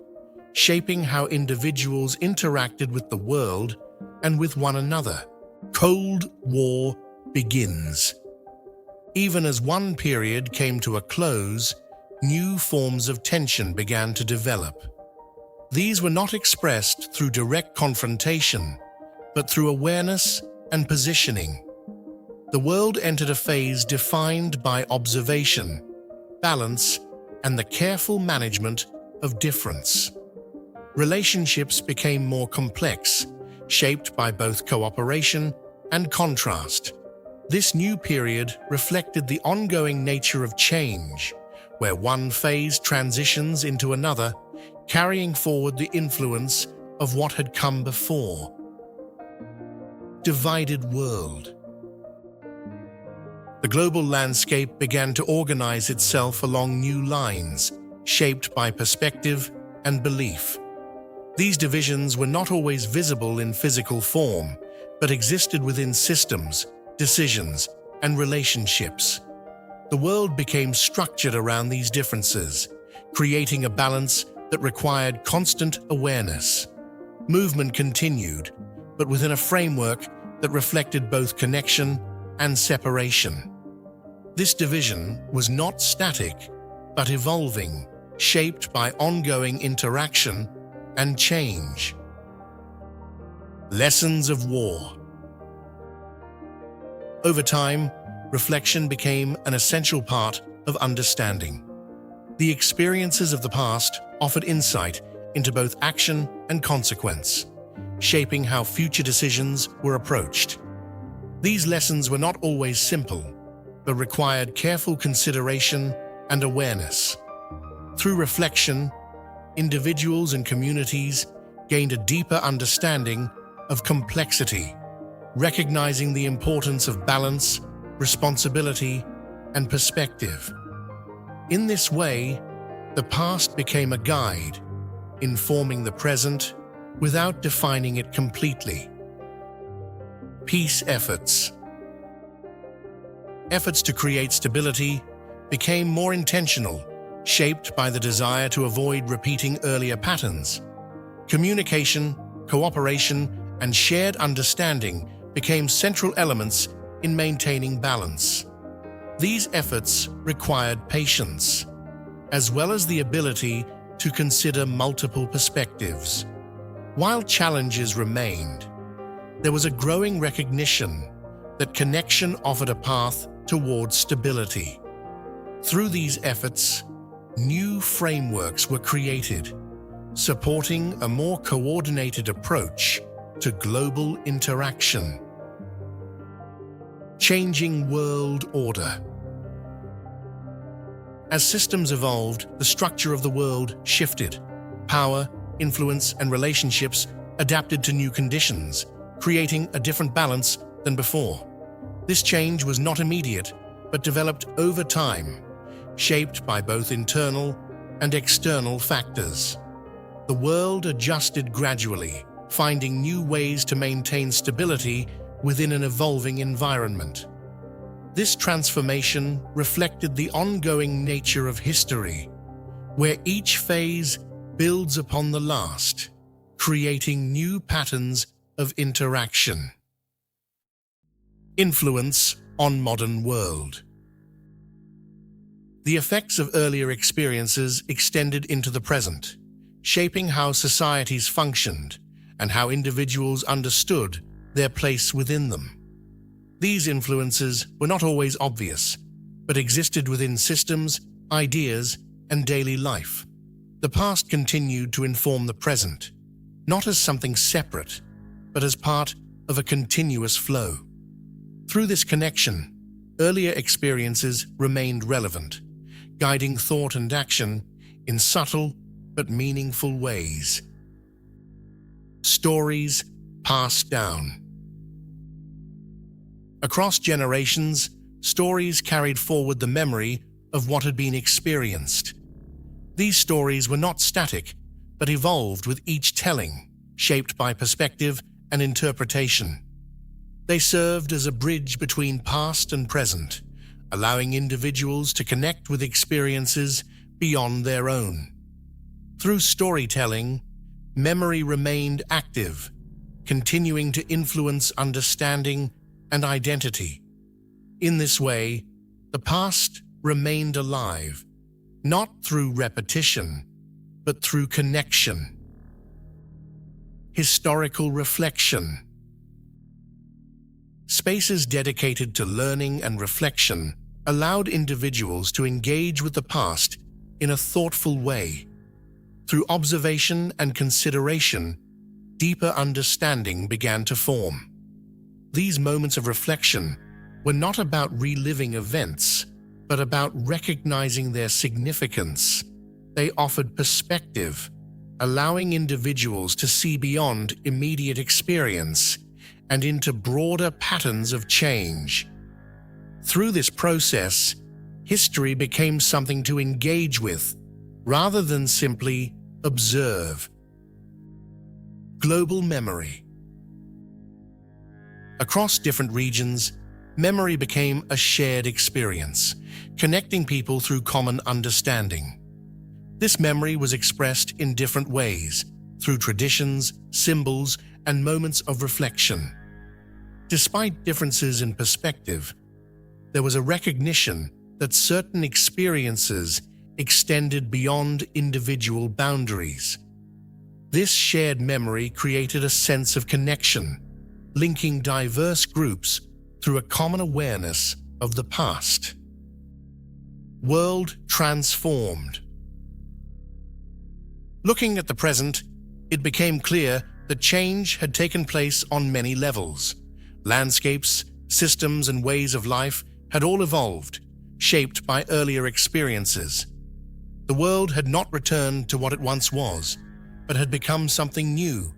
shaping how individuals interacted with the world and with one another. Cold War begins. Even as one period came to a close, new forms of tension began to develop. These were not expressed through direct confrontation, but through awareness and positioning. The world entered a phase defined by observation, balance, and the careful management of difference. Relationships became more complex, shaped by both cooperation and contrast. This new period reflected the ongoing nature of change, where one phase transitions into another, carrying forward the influence of what had come before. Divided world. The global landscape began to organize itself along new lines, shaped by perspective and belief. These divisions were not always visible in physical form, but existed within systems, decisions, and relationships. The world became structured around these differences, creating a balance that required constant awareness. Movement continued, but within a framework that reflected both connection and separation. This division was not static, but evolving, shaped by ongoing interaction and change. Lessons of war. Over time, reflection became an essential part of understanding. The experiences of the past offered insight into both action and consequence, shaping how future decisions were approached. These lessons were not always simple, but required careful consideration and awareness. Through reflection, individuals and communities gained a deeper understanding of complexity, recognizing the importance of balance, responsibility, and perspective. In this way, the past became a guide, informing the present without defining it completely. Peace efforts. Efforts to create stability became more intentional, shaped by the desire to avoid repeating earlier patterns. Communication, cooperation, and shared understanding became central elements in maintaining balance. These efforts required patience, as well as the ability to consider multiple perspectives. While challenges remained, there was a growing recognition that connection offered a path towards stability. Through these efforts, new frameworks were created, supporting a more coordinated approach to global interaction. Changing world order. As systems evolved, the structure of the world shifted. Power, influence, and relationships adapted to new conditions, creating a different balance than before. This change was not immediate, but developed over time, shaped by both internal and external factors. The world adjusted gradually, finding new ways to maintain stability within an evolving environment. This transformation reflected the ongoing nature of history, where each phase builds upon the last, creating new patterns of interaction. Influence on modern world. The effects of earlier experiences extended into the present, shaping how societies functioned and how individuals understood their place within them. These influences were not always obvious, but existed within systems, ideas, and daily life. The past continued to inform the present, not as something separate, but as part of a continuous flow. Through this connection, earlier experiences remained relevant, guiding thought and action in subtle but meaningful ways. Stories passed down. Across generations, stories carried forward the memory of what had been experienced. These stories were not static, but evolved with each telling, shaped by perspective and interpretation. They served as a bridge between past and present, allowing individuals to connect with experiences beyond their own. Through storytelling, memory remained active, continuing to influence understanding and identity. In this way, the past remained alive, not through repetition, but through connection. Historical reflection. Spaces dedicated to learning and reflection allowed individuals to engage with the past in a thoughtful way. Through observation and consideration, deeper understanding began to form. These moments of reflection were not about reliving events, but about recognizing their significance. They offered perspective, allowing individuals to see beyond immediate experience and into broader patterns of change. Through this process, history became something to engage with, rather than simply observe. Global memory. Across different regions, memory became a shared experience, connecting people through common understanding. This memory was expressed in different ways, through traditions, symbols, and moments of reflection. Despite differences in perspective, there was a recognition that certain experiences extended beyond individual boundaries. This shared memory created a sense of connection, linking diverse groups through a common awareness of the past. World transformed. Looking at the present, it became clear that change had taken place on many levels. Landscapes, systems, and ways of life had all evolved, shaped by earlier experiences. The world had not returned to what it once was, but had become something new,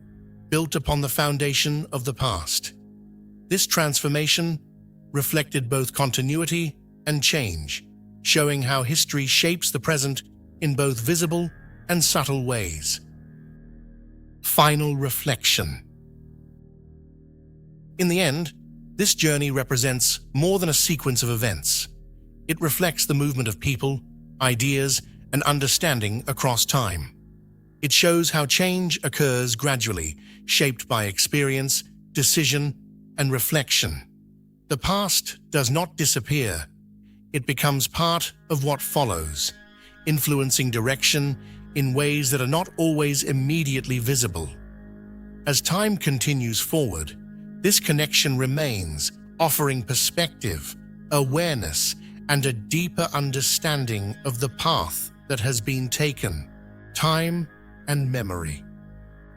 built upon the foundation of the past. This transformation reflected both continuity and change, showing how history shapes the present in both visible and subtle ways. Final reflection. In the end, this journey represents more than a sequence of events. It reflects the movement of people, ideas, and understanding across time. It shows how change occurs gradually, shaped by experience, decision, and reflection. The past does not disappear. It becomes part of what follows, influencing direction in ways that are not always immediately visible. As time continues forward, this connection remains, offering perspective, awareness, and a deeper understanding of the path that has been taken, time and memory.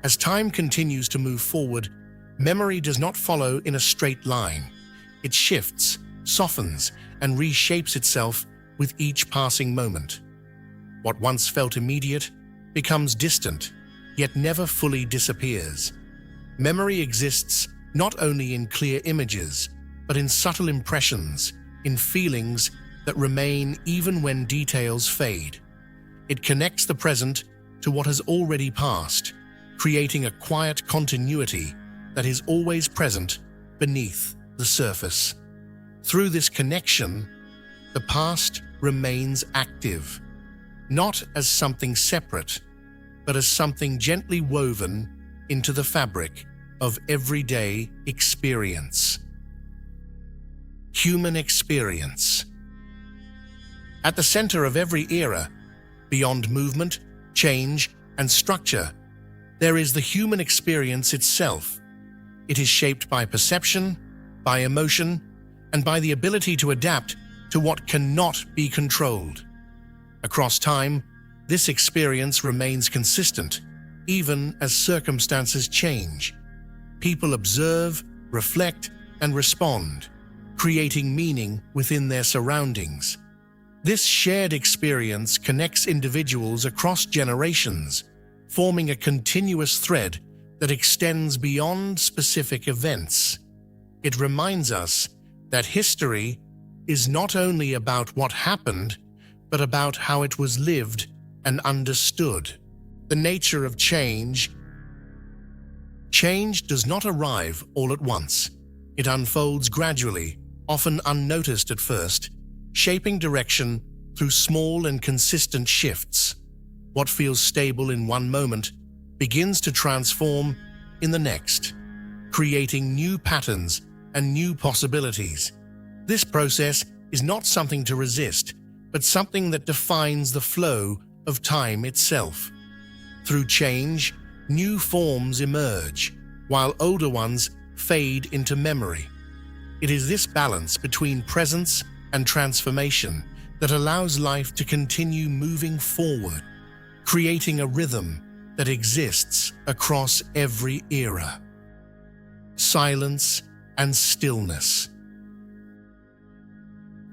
As time continues to move forward, memory does not follow in a straight line. It shifts, softens, and reshapes itself with each passing moment. What once felt immediate becomes distant, yet never fully disappears. Memory exists not only in clear images, but in subtle impressions, in feelings that remain even when details fade. It connects the present to what has already passed, creating a quiet continuity that is always present beneath the surface. Through this connection, the past remains active, not as something separate, but as something gently woven into the fabric of everyday experience. Human experience. At the center of every era, beyond movement, change, and structure, there is the human experience itself. It is shaped by perception, by emotion, and by the ability to adapt to what cannot be controlled. Across time, this experience remains consistent, even as circumstances change. People observe, reflect, and respond, creating meaning within their surroundings. This shared experience connects individuals across generations, forming a continuous thread that extends beyond specific events. It reminds us that history is not only about what happened, but about how it was lived and understood. The nature of change. Change does not arrive all at once. It unfolds gradually, often unnoticed at first, shaping direction through small and consistent shifts. What feels stable in one moment begins to transform in the next, creating new patterns and new possibilities. This process is not something to resist, but something that defines the flow of time itself. Through change, new forms emerge, while older ones fade into memory. It is this balance between presence and transformation that allows life to continue moving forward, creating a rhythm that exists across every era. Silence and stillness.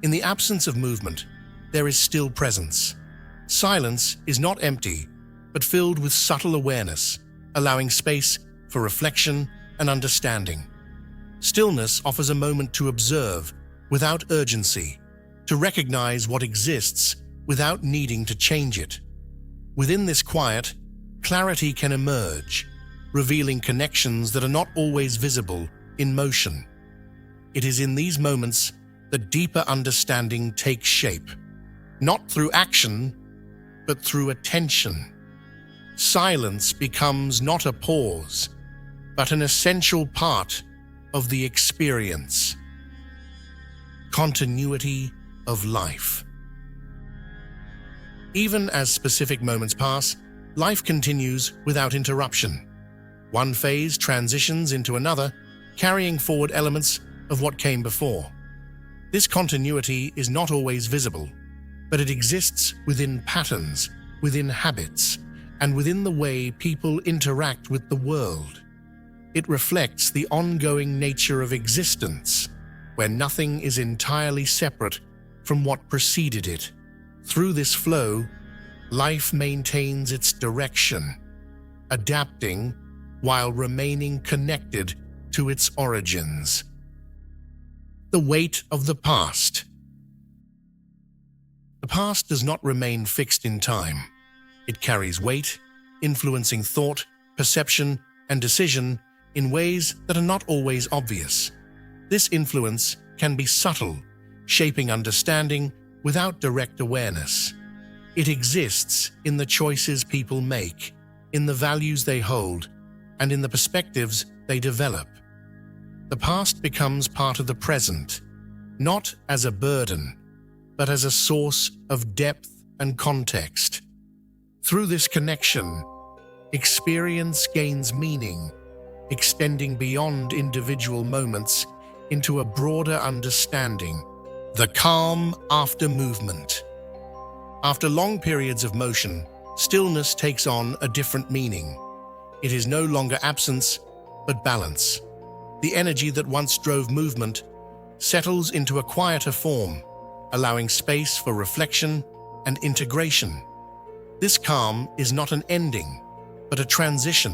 In the absence of movement, there is still presence. Silence is not empty, but filled with subtle awareness, allowing space for reflection and understanding. Stillness offers a moment to observe without urgency, to recognize what exists without needing to change it. Within this quiet, clarity can emerge, revealing connections that are not always visible in motion. It is in these moments that deeper understanding takes shape, not through action, but through attention. Silence becomes not a pause, but an essential part of the experience. Continuity of life. Even as specific moments pass, life continues without interruption. One phase transitions into another, carrying forward elements of what came before. This continuity is not always visible, but it exists within patterns, within habits, and within the way people interact with the world. It reflects the ongoing nature of existence, where nothing is entirely separate from what preceded it. Through this flow, life maintains its direction, adapting while remaining connected to its origins. The weight of the past. The past does not remain fixed in time. It carries weight, influencing thought, perception, and decision in ways that are not always obvious. This influence can be subtle, shaping understanding without direct awareness. It exists in the choices people make, in the values they hold, and in the perspectives they develop. The past becomes part of the present, not as a burden, but as a source of depth and context. Through this connection, experience gains meaning, extending beyond individual moments into a broader understanding. The calm after movement. After long periods of motion, stillness takes on a different meaning. It is no longer absence, but balance. The energy that once drove movement settles into a quieter form, allowing space for reflection and integration. This calm is not an ending, but a transition,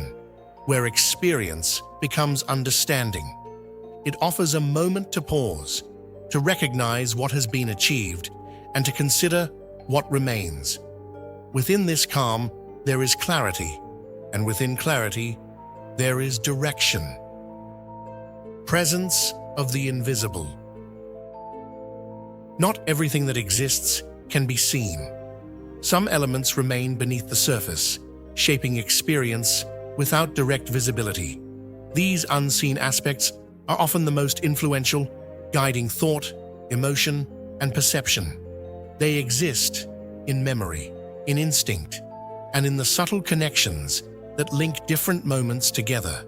where experience becomes understanding. It offers a moment to pause, to recognize what has been achieved, and to consider what remains. Within this calm, there is clarity, and within clarity, there is direction. Presence of the invisible. Not everything that exists can be seen. Some elements remain beneath the surface, shaping experience without direct visibility. These unseen aspects are often the most influential, guiding thought, emotion, and perception. They exist in memory, in instinct, and in the subtle connections that link different moments together.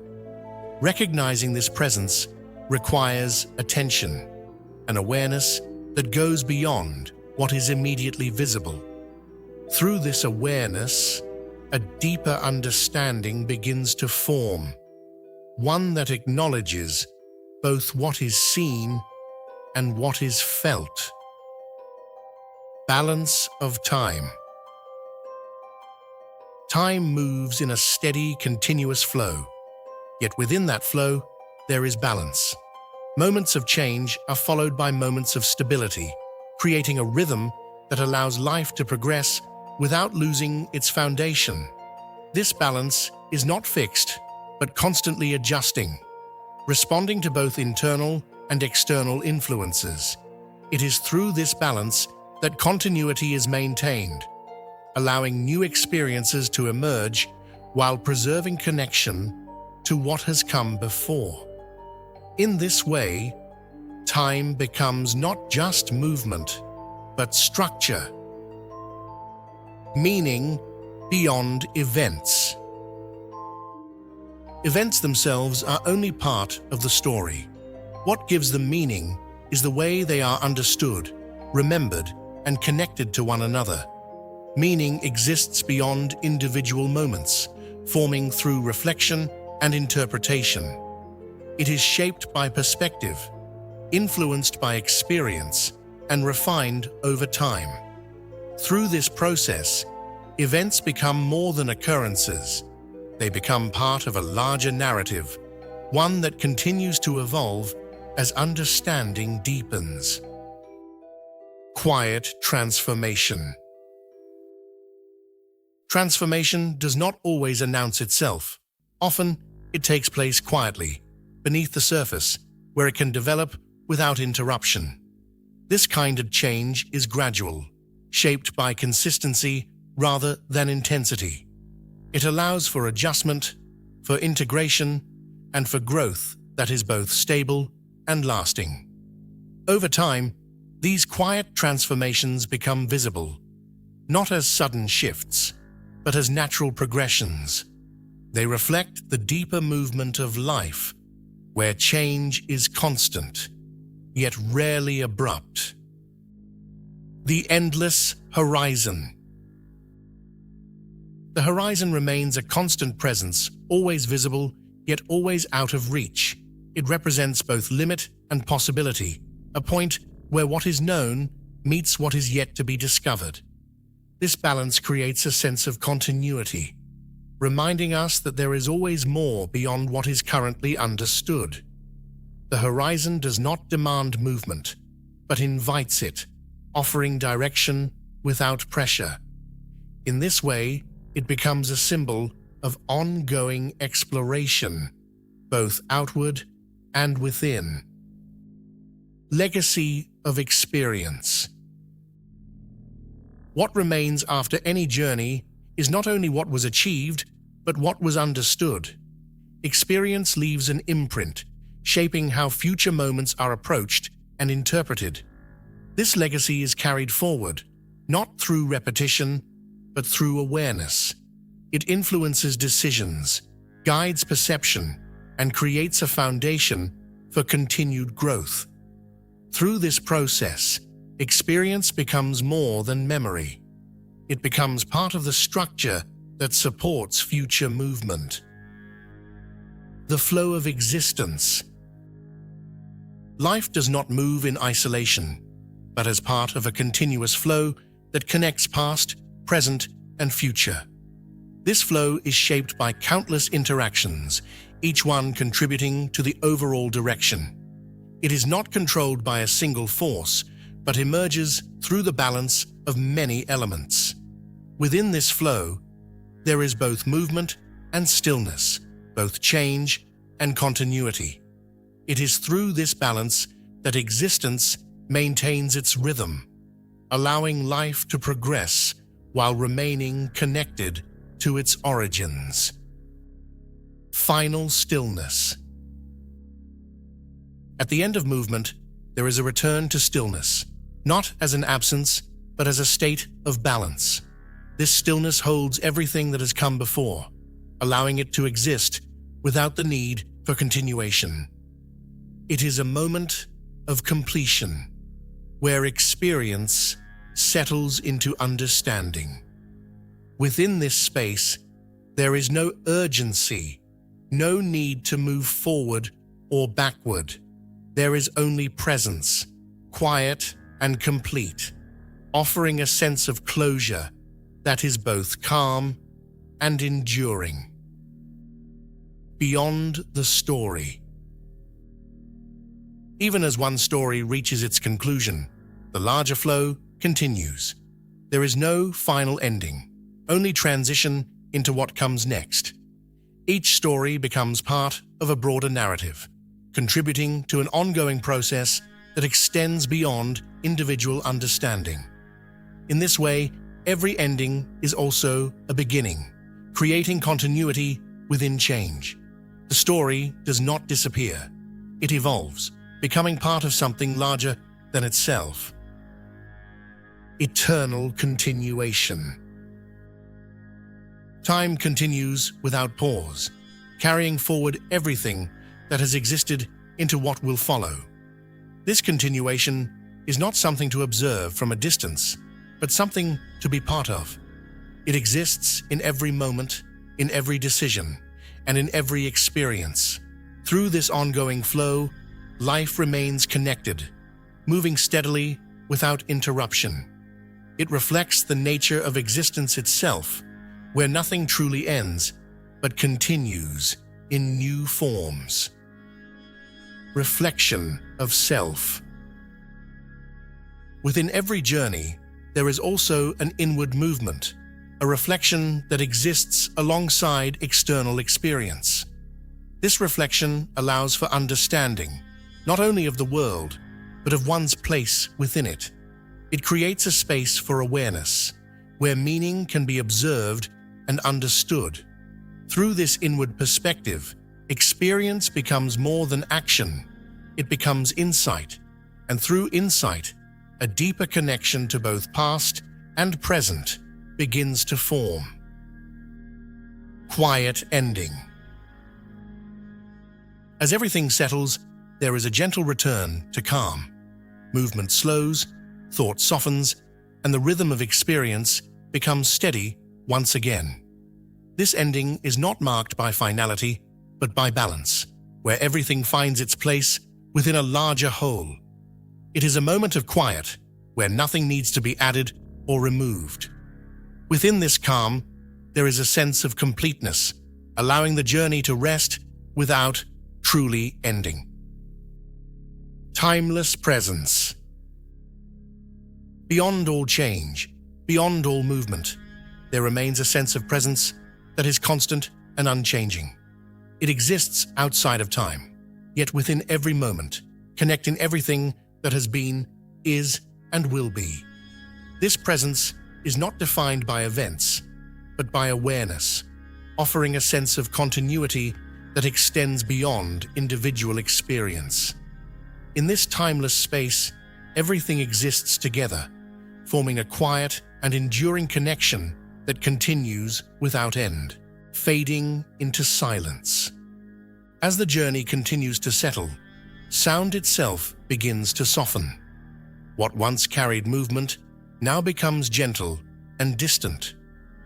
Recognizing this presence requires attention, an awareness that goes beyond what is immediately visible. Through this awareness, a deeper understanding begins to form, one that acknowledges both what is seen and what is felt. Balance of time. Time moves in a steady, continuous flow, yet within that flow, there is balance. Moments of change are followed by moments of stability, creating a rhythm that allows life to progress without losing its foundation. This balance is not fixed, but constantly adjusting, responding to both internal and external influences. It is through this balance that continuity is maintained, allowing new experiences to emerge while preserving connection to what has come before. In this way, time becomes not just movement, but structure, meaning beyond events. Events themselves are only part of the story. What gives them meaning is the way they are understood, remembered, and connected to one another. Meaning exists beyond individual moments, forming through reflection and interpretation. It is shaped by perspective, influenced by experience, and refined over time. Through this process, events become more than occurrences. They become part of a larger narrative, one that continues to evolve as understanding deepens. Quiet transformation. Transformation does not always announce itself. Often, it takes place quietly, beneath the surface, where it can develop without interruption. This kind of change is gradual, shaped by consistency rather than intensity. It allows for adjustment, for integration, and for growth that is both stable and lasting. Over time, these quiet transformations become visible, not as sudden shifts, but as natural progressions. They reflect the deeper movement of life, where change is constant, yet rarely abrupt. The endless horizon. The horizon remains a constant presence, always visible, yet always out of reach. It represents both limit and possibility, a point where what is known meets what is yet to be discovered. This balance creates a sense of continuity, reminding us that there is always more beyond what is currently understood. The horizon does not demand movement, but invites it, offering direction without pressure. In this way, it becomes a symbol of ongoing exploration, both outward and within. Legacy of experience. What remains after any journey is not only what was achieved, but what was understood. Experience leaves an imprint, shaping how future moments are approached and interpreted. This legacy is carried forward, not through repetition, but through awareness. It influences decisions, guides perception, and creates a foundation for continued growth. Through this process, experience becomes more than memory. It becomes part of the structure that supports future movement. The flow of existence. Life does not move in isolation, but as part of a continuous flow that connects past, present, and future. This flow is shaped by countless interactions, each one contributing to the overall direction. It is not controlled by a single force, but emerges through the balance of many elements. Within this flow, there is both movement and stillness, both change and continuity. It is through this balance that existence maintains its rhythm, allowing life to progress while remaining connected to its origins. Final stillness. At the end of movement, there is a return to stillness, not as an absence, but as a state of balance. This stillness holds everything that has come before, allowing it to exist without the need for continuation. It is a moment of completion, where experience settles into understanding. Within this space, there is no urgency, no need to move forward or backward. There is only presence, quiet and complete, offering a sense of closure that is both calm and enduring. Beyond the story. Even as one story reaches its conclusion, the larger flow continues. There is no final ending, only transition into what comes next. Each story becomes part of a broader narrative, contributing to an ongoing process that extends beyond individual understanding. In this way, every ending is also a beginning, creating continuity within change. The story does not disappear. It evolves, becoming part of something larger than itself. Eternal continuation. Time continues without pause, carrying forward everything that has existed into what will follow. This continuation is not something to observe from a distance, but something to be part of. It exists in every moment, in every decision, and in every experience. Through this ongoing flow, life remains connected, moving steadily without interruption. It reflects the nature of existence itself, where nothing truly ends, but continues in new forms. Reflection of self. Within every journey, there is also an inward movement, a reflection that exists alongside external experience. This reflection allows for understanding, not only of the world, but of one's place within it. It creates a space for awareness, where meaning can be observed and understood. Through this inward perspective, Experience becomes more than action. It becomes insight, and through insight, a deeper connection to both past and present begins to form. Quiet ending. As everything settles, there is a gentle return to calm. Movement slows, thought softens, and the rhythm of experience becomes steady once again. This ending is not marked by finality, but by balance, where everything finds its place within a larger whole. It is a moment of quiet, where nothing needs to be added or removed. Within this calm, there is a sense of completeness, allowing the journey to rest without truly ending. Timeless presence. Beyond all change, beyond all movement, there remains a sense of presence that is constant and unchanging. It exists outside of time, yet within every moment, connecting everything that has been, is, and will be. This presence is not defined by events, but by awareness, offering a sense of continuity that extends beyond individual experience. In this timeless space, everything exists together, forming a quiet and enduring connection that continues without end, fading into silence. As the journey continues to settle, sound itself begins to soften. What once carried movement now becomes gentle and distant,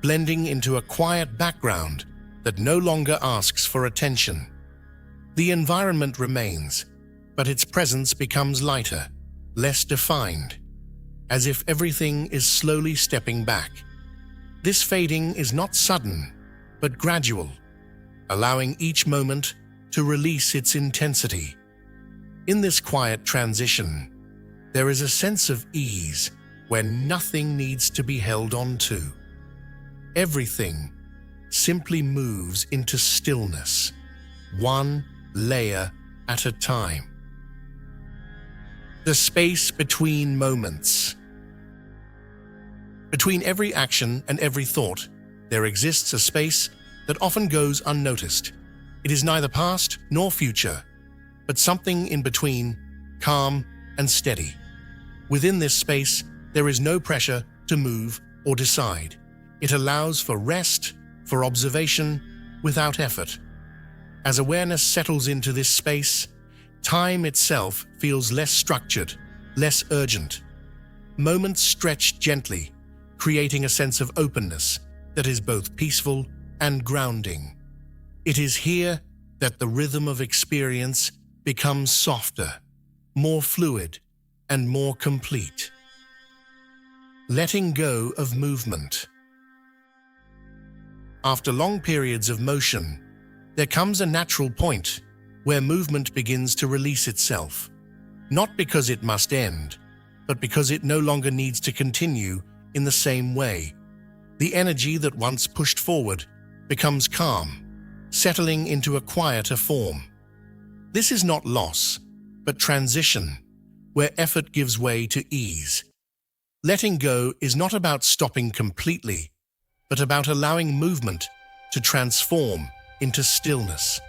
blending into a quiet background that no longer asks for attention. The environment remains, but its presence becomes lighter, less defined, as if everything is slowly stepping back. This fading is not sudden, but gradual, allowing each moment to release its intensity. In this quiet transition, there is a sense of ease where nothing needs to be held on to. Everything simply moves into stillness, one layer at a time. The space between moments. Between every action and every thought, there exists a space that often goes unnoticed. It is neither past nor future, but something in between, calm and steady. Within this space, there is no pressure to move or decide. It allows for rest, for observation, without effort. As awareness settles into this space, time itself feels less structured, less urgent. Moments stretch gently, creating a sense of openness that is both peaceful and grounding. It is here that the rhythm of experience becomes softer, more fluid, and more complete. Letting go of movement. After long periods of motion, there comes a natural point where movement begins to release itself, not because it must end, but because it no longer needs to continue in the same way. The energy that once pushed forward becomes calm, settling into a quieter form. This is not loss, but transition, where effort gives way to ease. Letting go is not about stopping completely, but about allowing movement to transform into stillness.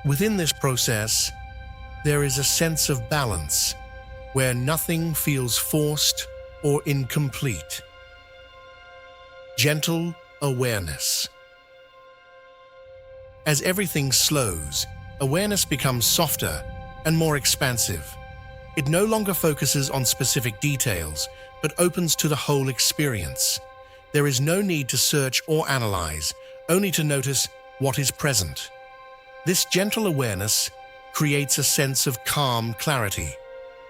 Within this process, there is a sense of balance, where nothing feels forced or incomplete. Gentle awareness. As everything slows, awareness becomes softer and more expansive. It no longer focuses on specific details, but opens to the whole experience. There is no need to search or analyze, only to notice what is present. This gentle awareness creates a sense of calm clarity,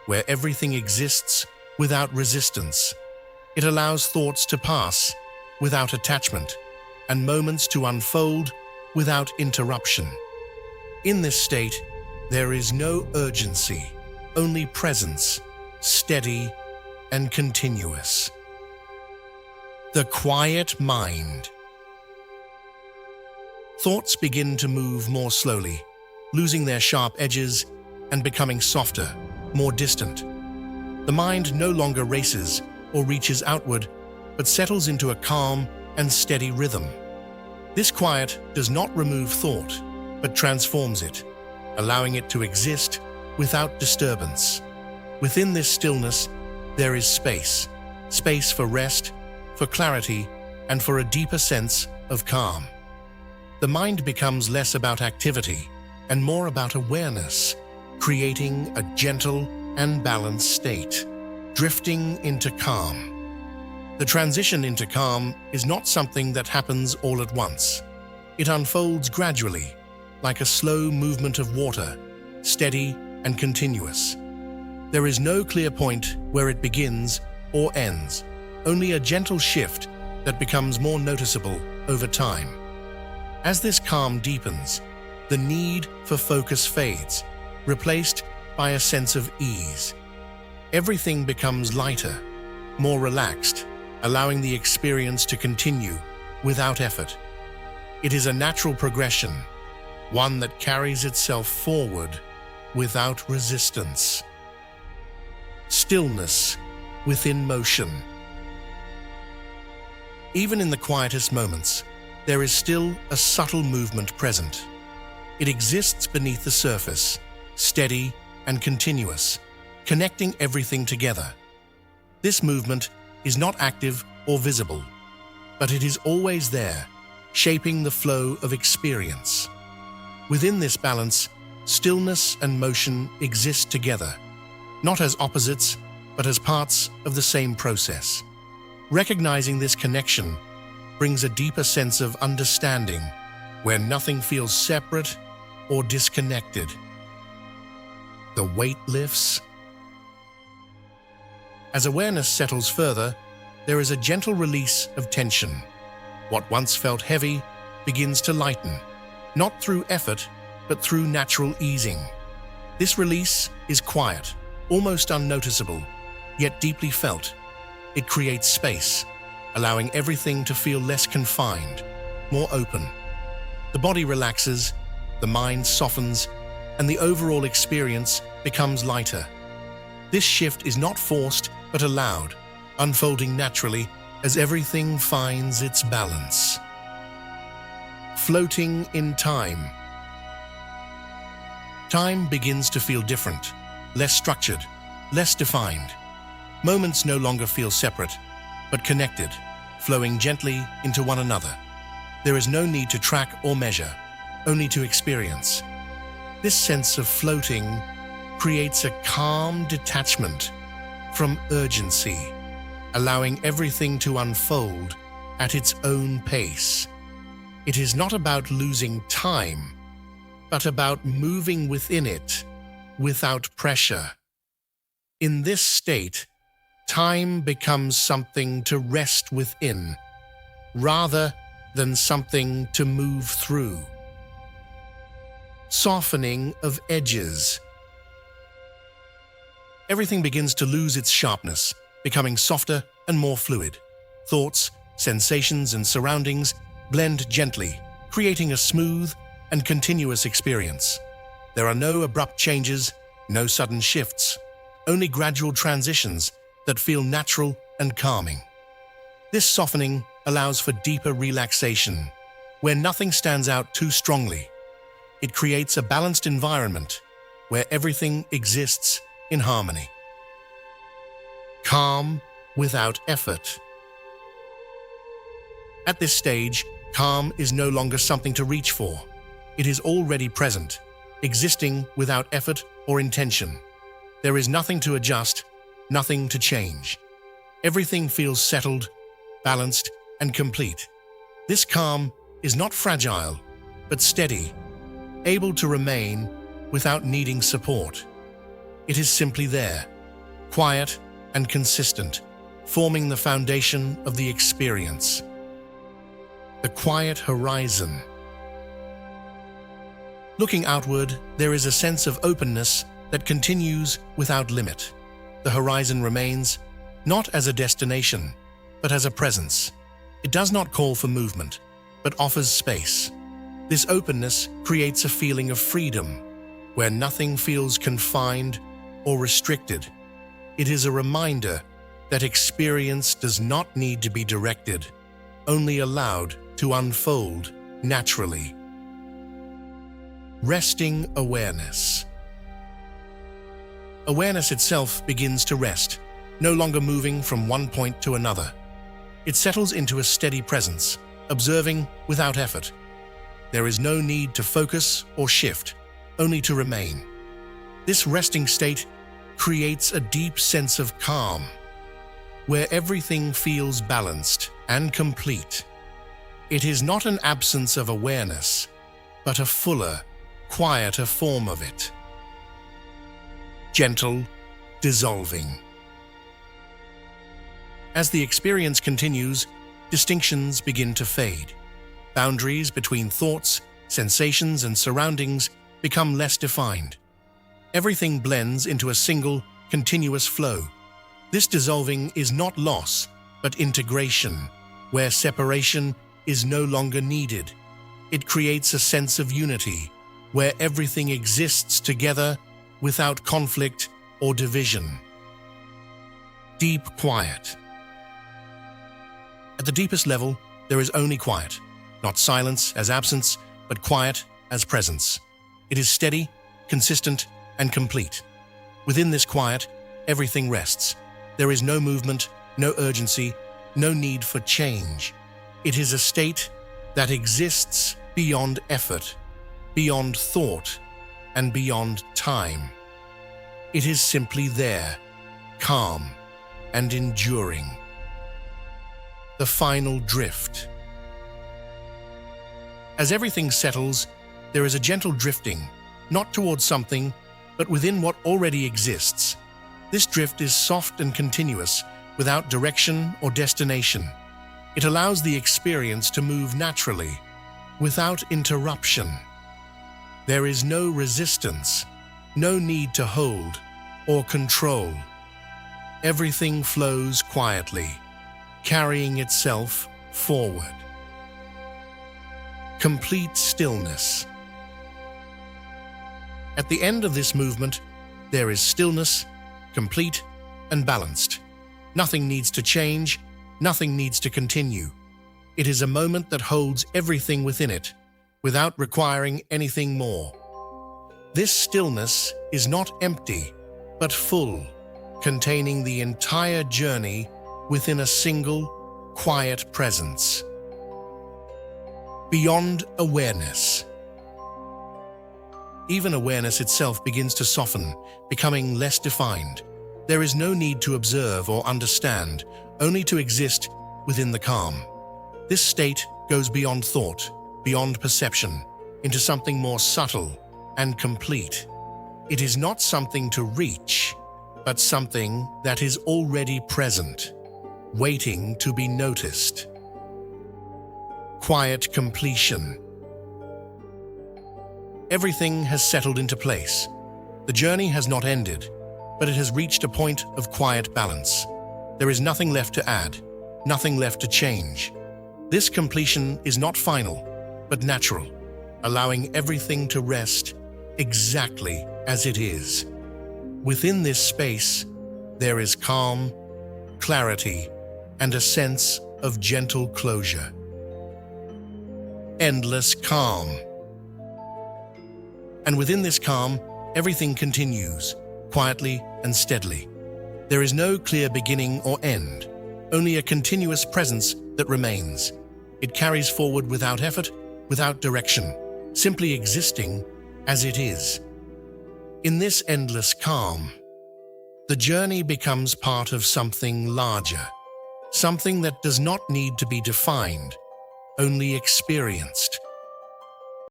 where everything exists without resistance. It allows thoughts to pass without attachment, and moments to unfold without interruption. In this state, there is no urgency, only presence, steady and continuous. The quiet mind. Thoughts begin to move more slowly, losing their sharp edges and becoming softer, more distant. The mind no longer races or reaches outward, but settles into a calm and steady rhythm. This quiet does not remove thought, but transforms it, allowing it to exist without disturbance. Within this stillness, there is space. Space for rest, for clarity, and for a deeper sense of calm. The mind becomes less about activity and more about awareness, creating a gentle and balanced state, drifting into calm. The transition into calm is not something that happens all at once. It unfolds gradually, like a slow movement of water, steady and continuous. There is no clear point where it begins or ends, only a gentle shift that becomes more noticeable over time. As this calm deepens, the need for focus fades, replaced by a sense of ease. Everything becomes lighter, more relaxed, allowing the experience to continue without effort. It is a natural progression, one that carries itself forward without resistance. Stillness within motion. Even in the quietest moments, there is still a subtle movement present. It exists beneath the surface, steady and continuous, connecting everything together. This movement is not active or visible, but it is always there, shaping the flow of experience. Within this balance, stillness and motion exist together, not as opposites, but as parts of the same process. Recognizing this connection brings a deeper sense of understanding, where nothing feels separate or disconnected. The weight lifts. As awareness settles further, there is a gentle release of tension. What once felt heavy begins to lighten, not through effort, but through natural easing. This release is quiet, almost unnoticeable, yet deeply felt. It creates space, allowing everything to feel less confined, more open. The body relaxes, the mind softens, and the overall experience becomes lighter. This shift is not forced, but allowed, unfolding naturally as everything finds its balance. Floating in time. Time begins to feel different, less structured, less defined. Moments no longer feel separate, but connected, flowing gently into one another. There is no need to track or measure, only to experience. This sense of floating creates a calm detachment from urgency, allowing everything to unfold at its own pace. It is not about losing time, but about moving within it without pressure. In this state, time becomes something to rest within, rather than something to move through. Softening of edges. Everything begins to lose its sharpness, becoming softer and more fluid. Thoughts, sensations, and surroundings blend gently, creating a smooth and continuous experience. There are no abrupt changes, no sudden shifts, only gradual transitions that feel natural and calming. This softening allows for deeper relaxation, where nothing stands out too strongly. It creates a balanced environment where everything exists in harmony. Calm without effort. At this stage, calm is no longer something to reach for. It is already present, existing without effort or intention. There is nothing to adjust, nothing to change. Everything feels settled, balanced, and complete. This calm is not fragile, but steady, able to remain without needing support. It is simply there, quiet and consistent, forming the foundation of the experience. The quiet horizon. Looking outward, there is a sense of openness that continues without limit. The horizon remains, not as a destination, but as a presence. It does not call for movement, but offers space. This openness creates a feeling of freedom, where nothing feels confined or restricted. It is a reminder that experience does not need to be directed, only allowed to unfold naturally. Resting awareness. Awareness itself begins to rest, no longer moving from one point to another. It settles into a steady presence, observing without effort. There is no need to focus or shift, only to remain. This resting state creates a deep sense of calm, where everything feels balanced and complete. It is not an absence of awareness, but a fuller, quieter form of it. Gentle, dissolving. As the experience continues, distinctions begin to fade. Boundaries between thoughts, sensations, and surroundings become less defined. Everything blends into a single, continuous flow. This dissolving is not loss, but integration, where separation is no longer needed. It creates a sense of unity, where everything exists together without conflict or division. Deep quiet. At the deepest level, there is only quiet, not silence as absence, but quiet as presence. It is steady, consistent, and complete. Within this quiet, everything rests. There is no movement, no urgency, no need for change. It is a state that exists beyond effort, beyond thought, and beyond time. It is simply there, calm and enduring. The final drift. As everything settles, there is a gentle drifting, not towards something, but within what already exists. This drift is soft and continuous, without direction or destination. It allows the experience to move naturally, without interruption. There is no resistance, no need to hold or control. Everything flows quietly, carrying itself forward. Complete stillness. At the end of this movement, there is stillness, complete and balanced. Nothing needs to change, nothing needs to continue. It is a moment that holds everything within it, without requiring anything more. This stillness is not empty, but full, containing the entire journey within a single, quiet presence. Beyond awareness. Even awareness itself begins to soften, becoming less defined. There is no need to observe or understand, only to exist within the calm. This state goes beyond thought, beyond perception, into something more subtle and complete. It is not something to reach, but something that is already present, waiting to be noticed. Quiet completion. Everything has settled into place. The journey has not ended, but it has reached a point of quiet balance. There is nothing left to add, nothing left to change. This completion is not final, but natural, allowing everything to rest exactly as it is. Within this space, there is calm, clarity, and a sense of gentle closure. Endless calm. And within this calm, everything continues, quietly and steadily. There is no clear beginning or end, only a continuous presence that remains. It carries forward without effort, without direction, simply existing as it is. In this endless calm, the journey becomes part of something larger, something that does not need to be defined, only experienced.